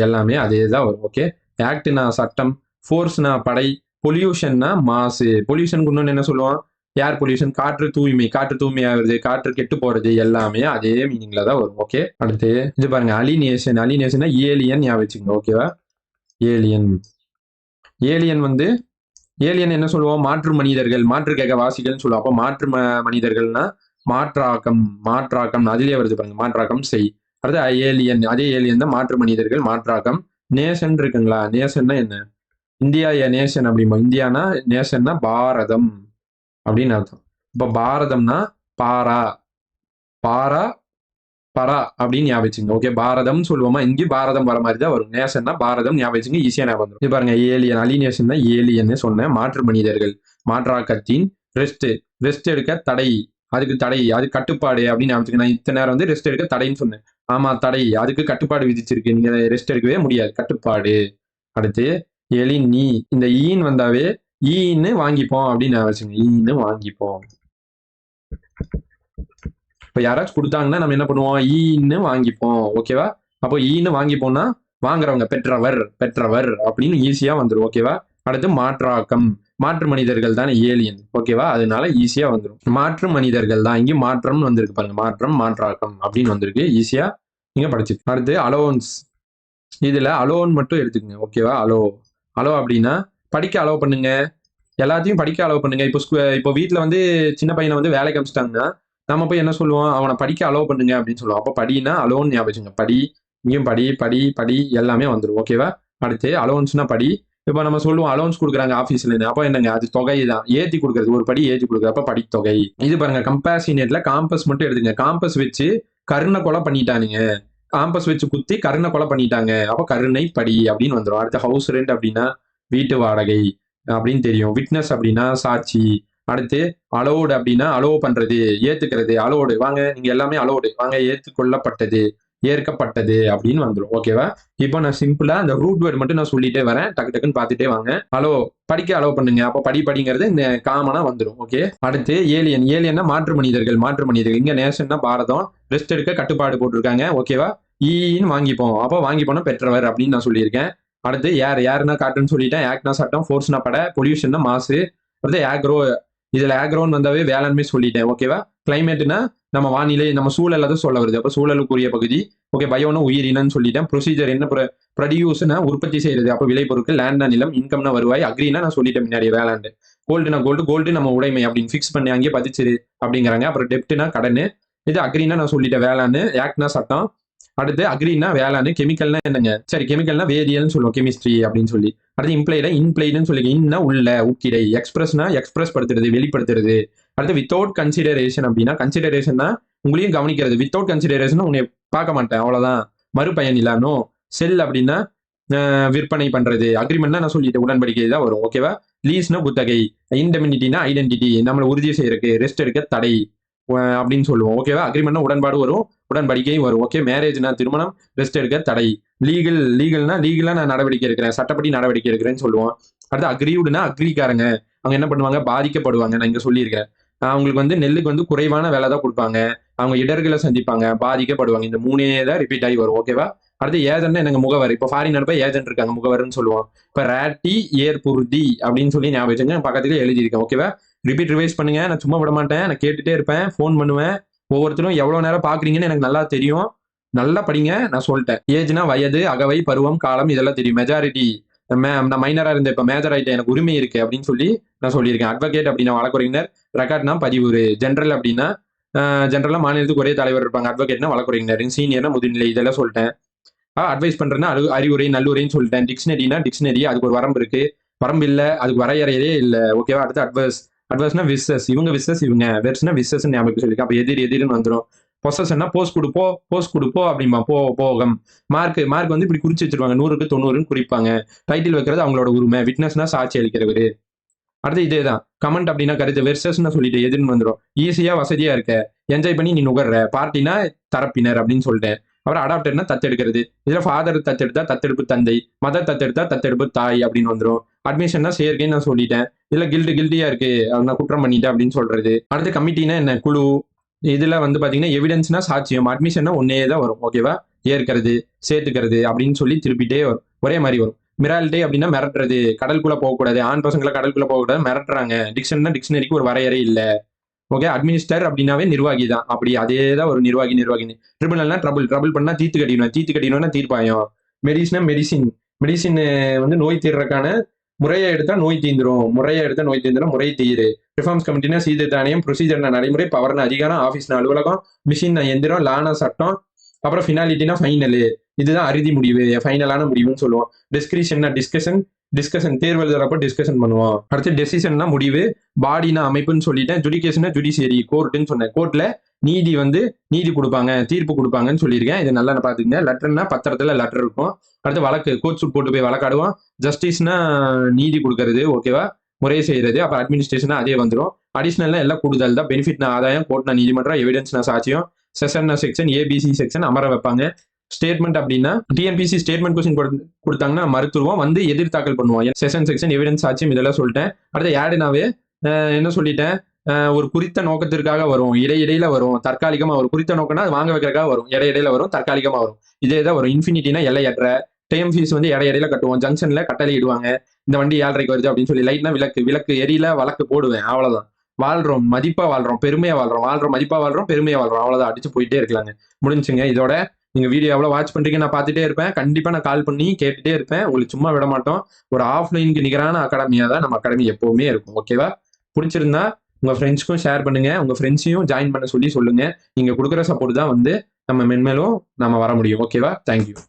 எல்லாமே அதே தான் வரும். ஓகே. ஆக்ட்னா சட்டம், ஃபோர்ஸ்னா படை, பொல்யூஷன்னா மாசு. பொல்யூஷனுக்கு இன்னொன்னு என்ன சொல்லுவோம்? Air pollution. காற்று தூய்மையாகிறது, காற்று கெட்டு போறது எல்லாமே அதே மீனிங்ல தான் வரும். ஓகே. அடுத்து இது பாருங்க. அலினேஷன் ஏலியன் ஞாபகம் வச்சுக்கோங்க. ஓகேவா? ஏலியன் வந்து ஏலியன் என்ன சொல்லுவோம்? மாற்று மனிதர்கள், மாற்று கேட்க வாசிகள்னு சொல்லுவோம். அப்போ மாற்று மனிதர்கள்னா மாற்றாக்கம் அதிலே வருது பாருங்க. மாற்றாக்கம் செய். அடுத்து அதே ஏலியன் தான் மாற்று மனிதர்கள், மாற்றாக்கம். நேஷன் இருக்குங்களா? நேஷன்னா என்ன? இந்தியா நேஷன் அப்படிமா. இந்தியானா நேஷன்னா பாரதம் அப்படின்னு அர்த்தம். இப்ப பாரதம்னா பரா அப்படின்னு ஞாபகம். ஓகே. பாரதம் சொல்லுவோமா? இங்கே பாரதம் வர மாதிரி தான் வரும். நேஷன்னா பாரதம் ஞாபகம். ஈஸியா ஞாபகம். இது பாருங்க. ஏலியன் அலினேஷன் ஏலியன் சொன்னேன். மாற்று மனிதர்கள். மாற்றாக்கத்தின் ரெஸ்ட் எடுக்க தடை. அதுக்கு தடை, அது கட்டுப்பாடு அப்படின்னு ஞாபகம். நான் இத்தனை நேரம் வந்து ரெஸ்ட் எடுக்க தடைன்னு சொன்னேன். ஆமா, தடை. அதுக்கு கட்டுப்பாடு விதிச்சிருக்கு. நீங்க ரெஸ்ட் எடுக்கவே முடியாது. கட்டுப்பாடு. அடுத்து நீ. இந்த ஈன்னு வந்தாவே ஈன்னு வாங்கிப்போம் அப்படின்னு ஞாபகம். ஈன்னு வாங்கிப்போம். இப்ப யாராச்சும் கொடுத்தாங்கன்னா நம்ம என்ன பண்ணுவோம்? ஈன்னு வாங்கிப்போம். ஓகேவா? அப்போ ஈன்னு வாங்கிப்போம்னா வாங்குறவங்க பெற்றவர் அப்படின்னு ஈஸியா வந்துடும். ஓகேவா? அடுத்து மாற்று மனிதர்கள் தான் ஏலியன். ஓகேவா? அதனால ஈஸியா வந்துரும். மாற்று மனிதர்கள் தான். இங்க மாற்றம்னு வந்திருக்கு பாருங்க. மாற்றம், மாற்றாக்கம் அப்படின்னு வந்திருக்கு. ஈஸியா நீங்க படிச்சுக்கலாம். அடுத்து அலோவன்ஸ். இதுல அலோன் மட்டும் எடுத்துக்கங்க. ஓகேவா? அலோ அப்படின்னா படிக்க அலோவ் பண்ணுங்க. எல்லாத்தையும் படிக்க அலோவ் பண்ணுங்க. இப்போ வீட்ல வந்து சின்ன பையனை வந்து வேலைக்கு அனுப்பிச்சிட்டாங்கன்னா, நம்ம போய் என்ன சொல்லுவோம்? அவனை படிக்க அலோவ் பண்ணுங்க அப்படின்னு சொல்லுவோம். அப்போ படின்னா அலோன் ஞாபகம் வச்சுங்க. படி, இங்கேயும் படி, படி, படி எல்லாமே வந்துரும். ஓகேவா? அடுத்து அலோவன்ஸ்னா படி. இப்போ நம்ம சொல்லுவோம் அலோவன்ஸ் கொடுக்குறாங்க ஆஃபீஸ்லேருந்து. அப்போ என்னங்க? அது தொகை தான். ஏத்தி கொடுக்குறது. ஒரு படி ஏத்தி கொடுக்குறது. அப்போ படித்தொகை. இது பாருங்க கம்பேசினேட்ல காம்பஸ் மட்டும் எடுத்துங்க. காம்பஸ் வச்சு கருணை கொலை பண்ணிட்டானுங்க. காம்பஸ் வச்சு குத்தி கருணை கொலை பண்ணிட்டாங்க. அப்போ கருணை படி அப்படின்னு வந்துடும். அடுத்து ஹவுஸ் ரெண்ட் அப்படின்னா வீட்டு வாடகை அப்படின்னு தெரியும். விட்னஸ் அப்படின்னா சாட்சி. அடுத்து அலோடு அப்படின்னா அலோவ் பண்றது, ஏத்துக்கிறது. அலோடு வாங்க, நீங்க எல்லாமே அலோடு வாங்க, ஏற்றுக்கொள்ளப்பட்டது, ஏற்கப்பட்டது அப்படின்னு வந்துடும். ஓகேவா? இப்போ நான் சிம்பிளா இந்த ரூட் வேர்டு மட்டும் நான் சொல்லிட்டே வரேன். டக்கு டக்குன்னு பார்த்துட்டே வாங்க. படிக்க அலோவ் பண்ணுங்க. அப்போ படிங்கிறது இந்த காமனா வந்துடும். ஓகே. அடுத்து ஏலியன். ஏலியன்னா மாற்று மனிதர்கள். மாற்று மனிதர்கள். இங்க நேஷன்னா பாரதம். ரெஸ்ட் எடுக்க கட்டுப்பாடு போட்டிருக்காங்க. ஓகேவா? ஈன்னு வாங்கிப்போம். அப்போ வாங்கிப்போனா பெற்றவர் அப்படின்னு நான் சொல்லியிருக்கேன். அடுத்து யாருன்னா காட்டுன்னு சொல்லிட்டேன். ஆக்ட்னா சட்டம், ஃபோர்ஸ்னா படை, பொல்யூஷன்னா மாசு. அடுத்து ஆக்ரோ. இதுல ஆக்ரோன்னு வந்தாவே வேளாண்மை சொல்லிட்டேன். ஓகேவா? கிளைமேட்னா நம்ம வானிலை, நம்ம சூழல் தான் சொல்ல வருது. அப்போ சூழலுக்குரிய பகுதி. ஓகே. பயோனா உயிரினன்னு சொல்லிட்டேன். ப்ரொசீஜர் என்ன? ப்ரொடியூஸ்னா உற்பத்தி செய்யறது. அப்போ விளைபொருட்கள். லேண்ட்னா நிலம். இன்கம்னா வருவாய். அக்ரினா நான் சொல்லிட்டேன் முன்னாடி வேளாண்டு. கோல்டுனா கோல்டு நம்ம உடைமை அப்படின்னு ஃபிக்ஸ் பண்ணி அங்கேயே பதிச்சிரு அப்படிங்கிறாங்க. அப்புறம் டெப்ட்னா கடன். இது அக்ரினா நான் சொல்லிட்டேன் வேளாண். ஆக்ட்னா சட்டம். அடுத்து அக்ரினா வேளாண். கெமிக்கல்னா என்னங்க? சரி, கெமிக்கல்னா வேதியல்னு சொல்லுவோம். கெமிஸ்ட்ரி அப்படின்னு சொல்லி. அடுத்து இம்ப்ளைடுன்னு சொல்லி. இன்னா உள்ள உக்கிடை. எக்ஸ்பிரஸ்னா எக்ஸ்பிரஸ் படுத்துறது, வெளிப்படுத்துறது. அடுத்து வித்தவுட் கன்சிடரேஷன் அப்படின்னா கன்சிடரேஷன்னா உங்களையும் கவனிக்கிறது. வித்தவுட் கன்சிடரேஷன் உன்னை பார்க்க மாட்டேன் அவ்வளவுதான். மறுபயன் இல்லானோ. செல் அப்படின்னா விற்பனை பண்றது. அக்ரிமெண்ட்னா நான் சொல்லிட்டேன் உடன்படிக்கை தான் வரும். ஓகேவா? லீஸ்னா குத்தகை. இன்டெமினிட்டினா ஐடென்டிட்டி, நம்மளை உறுதி செய்யறதுக்கு. ரெஸ்ட் எடுக்க தடை அப்படின்னு சொல்லுவோம். ஓகேவா? அக்ரிமெண்ட்னா உடன்பாடு வரும், உடன்படிக்கையும் வரும். ஓகே. மேரேஜ்னா திருமணம், ரெஸ்ட் எடுக்க தடை. லீகலா நான் நடவடிக்கை எடுக்கிறேன், சட்டப்படி நடவடிக்கை எடுக்கிறேன்னு சொல்லுவோம். அடுத்து அக்ரீவ்டுனா அக்ரிக்காரங்க அவங்க என்ன பண்ணுவாங்க? பாதிக்கப்படுவாங்க. நான் இங்க சொல்லியிருக்கேன். அவங்களுக்கு வந்து நெல்லுக்கு வந்து குறைவான விலை தான் கொடுப்பாங்க. அவங்க இடர்களை சந்திப்பாங்க, பாதிக்கப்படுவாங்க. இந்த 3 தான் ரிப்பீட் ஆகி வரும். ஓகேவா? அடுத்து ஏஜென்ட்னா எனக்கு முகவர். இப்போ ஃபாரின் அனுப்ப ஏஜென்ட் இருக்காங்க, முகவர்னு சொல்லுவோம். இப்போ ரேட்டி ஏற்புறுதி அப்படின்னு சொல்லி ஞாபகம் வச்சுங்க. பக்கத்துல எழுதியிருக்கேன். ஓகேவா? ரிவைஸ் பண்ணுங்க. நான் சும்மா விட மாட்டேன். நான் கேட்டுட்டே இருப்பேன், ஃபோன் பண்ணுவேன். ஒவ்வொருத்தரும் எவ்வளவு நேரம் பாக்குறீங்கன்னு எனக்கு நல்லா தெரியும். நல்லா படிங்க. நான் சொல்லிட்டேன். ஏஜ்னா வயது, அகவை, பருவம், காலம் இதெல்லாம் தெரியும். மெஜாரிட்டி நான் மைனரா இருந்தேன், இப்ப மேஜர் ஆயிட்டேன், எனக்கு உரிமை இருக்கு அப்படின்னு சொல்லி நான் சொல்லியிருக்கேன். அட்வொகேட் அப்படின்னா வழக்குரைஞர். ரெக்கார்ட்னா பதிவுறு. ஜென்ரல் அப்படின்னா ஜென்ரலா மாநிலத்துக்கு ஒரே தலைவர் இருப்பாங்க. அட்வொகேட்னா வழக்குரைஞர். சீனியர்னா முதுநிலை. இதெல்லாம் சொல்லிட்டேன். அட்வைஸ் பண்றேன்னா அறிவுரை, நல்லுரைன்னு சொல்லிட்டேன். டிக்ஷனரினா டிக்ஷனரி, அதுக்கு ஒரு வரம்பு இருக்கு. வரம்பு இல்ல, அதுக்கு வரையறையே இல்ல. ஓகேவா? அடுத்து அட்வர்ஸ்னா விசஸ். இவங்க விசஸ், இவங்க வெர்ஸ்னா விசஸ் ஞாபகம் சொல்லிருக்கேன். அப்ப எதிர்னு வந்துடும். பொசஸ்னா போஸ்ட் கொடுப்போ அப்படிமா. போகம். மார்க் வந்து இப்படி குறிச்சு வச்சிருவாங்க. 100க்கு 90ன்னு குறிப்பாங்க. டைட்டில் வைக்கிறது அவங்களோட உரிமை. விட்னஸ்னா சாட்சி அளிக்கிறவரு. அடுத்து இதேதான். கமெண்ட் அப்படின்னா கருத்து. வெர்சஸ்ன்னு சொல்லிட்டு எதிர்னு வந்துடும். ஈஸியா வசதியா இருக்க, என்ஜாய் பண்ணி நீ நுகர்ற. பார்ட்டினா தரப்பினர் அப்படின்னு சொல்லிட்டேன். அப்புறம் அடாப்டர்னா தத்தெடுக்கிறது. இதுல ஃபாதர் தத்தெடுத்தா தத்தெடுப்பு தந்தை, மதர் தத்தெடுத்தா தத்தெடுப்பு தாய் அப்படின்னு வந்துடும். அட்மிஷன்னா சேர்க்கைன்னு நான் சொல்லிட்டேன். இல்ல கில்ட்டியா இருக்கு, நான் குற்றம் பண்ணிட்டேன் அப்படின்னு சொல்றது. அடுத்து கமிட்டினா என்ன? குழு. இதுல வந்து பாத்தீங்கன்னா எவிடன்ஸ்னா சாட்சியம். அட்மிஷன்னா ஒன்னே தான் வரும். ஓகேவா? ஏற்கிறது, சேர்த்துக்கிறது அப்படின்னு சொல்லி திருப்பிட்டே வரும். ஒரே மாதிரி வரும். மிராலிட்டி அப்படின்னா மிரட்டுறது. கடலுக்குள்ள போகக்கூடாது, ஆண் பசங்களை கடலுக்குள்ள போகக்கூடாது, மிரட்டுறாங்க. டிக்ஷனரிக்கு ஒரு வரையறை இல்ல. ஓகே. அட்மினிஸ்டர் அப்படின்னாவே நிர்வாகி தான். அப்படி அதே தான் ஒரு நிர்வாகி. ட்ரிபியூனல்னா ட்ரபிள் பண்ணா தீர்த்து கட்டிடுவேன், தீர்ப்பாயம். மெடிசின் வந்து நோய் தீர்றதுக்கான முறையை எடுத்தா நோய் தீந்துரும், முறை தீரு. ரிஃபார்ம்ஸ் கமிட்டினா சீர்திருத்த ஆணையம். ப்ரொசீஜர்னா நடைமுறை. பவர்னா அதிகாரம். ஆஃபீஸ்னா அலுவலகம். மிஷின் எந்திரம். லானா சட்டம். அப்புறம் ஃபினாலிட்டினா ஃபைனலு. இதுதான் அறுதி முடிவு, ஃபைனலான முடிவுன்னு சொல்லுவோம். டிஸ்கிரிஷன்னா டிஸ்கஷன் தேர்வு எழுதுறப்ப டிஸ்கஷன் பண்ணுவோம். அடுத்து டெசிஷன்னா முடிவு. பாடினா அமைப்புன்னு சொல்லிட்டேன். ஜுடிகேஷனா ஜுடிஷியரி, கோர்ட்டுன்னு சொன்னேன். கோர்ட்ல நீதி கொடுப்பாங்க, தீர்ப்பு கொடுப்பாங்கன்னு சொல்லியிருக்கேன். இது நல்லா பாத்துக்கங்க. லெட்டர்னா பத்திரத்துல லெட்டர் இருக்கும். அடுத்து வழக்கு. கோர்ட் சூட் போட்டு போய் வழக்காடுவோம். ஜஸ்டிஸ்னா நீதி கொடுக்கறது. ஓகேவா? முறை செய்யறது. அப்ப அட்மினிஸ்ட்ரேஷனா அதே வந்துடும். அடிஷனல்னா எல்லாம் கூடுதல் தான். பெனிஃபிட்னா ஆதாயம். கோர்ட்னா நீதிமன்றம். எவிடன்ஸ்னா சாட்சியம். செஷன்னா செக்ஷன். ஏபிசி செக்ஷன் அமர வைப்பாங்க. ஸ்டேட்மெண்ட் அப்படின்னா டிஎன்பிசி ஸ்டேட்மெண்ட் கொஸ்டின் கொடுத்தாங்கன்னா மறுத்துருவோம், வந்து எதிர் தாக்கல் பண்ணுவோம். செக்ஷன் எவிடன்ஸ் சாட்சியம் இதெல்லாம் சொல்லிட்டேன். அடுத்து ஆடுனாவே என்ன சொல்லிட்டேன்? ஒரு குறித்த நோக்கத்திற்காக வரும், இடையிடையில வரும், தற்காலிகமா வரும். குறித்த நோக்கம்னா வாங்க வைக்கிறதுக்காக வரும், இடையிடையில வரும், தற்காலிகமா வரும். இதே தான் வரும். இன்ஃபினிட்டினா எல்லையற்ற. டேம் ஃபீஸ் வந்து இடையிடையில கட்டுவோம். ஜங்ஷன்ல கட்டளை இடுவாங்க. இந்த வண்டி 7:30க்கு வருது அப்படின்னு சொல்லி லைட்னா விளக்கு எரியல வழக்கு போடுவேன். அவ்வளவுதான். வாழ்றோம், மதிப்பா வாழ்றோம், பெருமையா வாழ்றோம், மதிப்பா வாழ்றோம், பெருமையா வாழ்றோம். அவ்வளவுதான், அடிச்சு போயிட்டே இருக்கலாங்க. முடிஞ்சுங்க. இதோட நீங்க வீடியோ எவ்வளவு வாட்ச் பண்றீங்க நான் பார்த்துட்டே இருப்பேன். கண்டிப்பா நான் கால் பண்ணி கேட்டுட்டே இருப்பேன். உங்களுக்கு சும்மா விட மாட்டோம். ஒரு ஆஃப்லைனுக்கு நிகரான அகாடமியா தான் நம்ம அகாடமி எப்பவுமே இருக்கும். ஓகேவா? பிடிச்சிருந்தா உங்க ஃப்ரெண்ட்ஸ்க்கும் ஷேர் பண்ணுங்க. உங்க ஃப்ரெண்ட்ஸையும் ஜாயின் பண்ண சொல்லி சொல்லுங்க. நீங்க கொடுக்குற சப்போர்ட் தான் வந்து நம்ம மென்மேலும் நம்ம வர முடியும். ஓகேவா? தேங்க்யூ.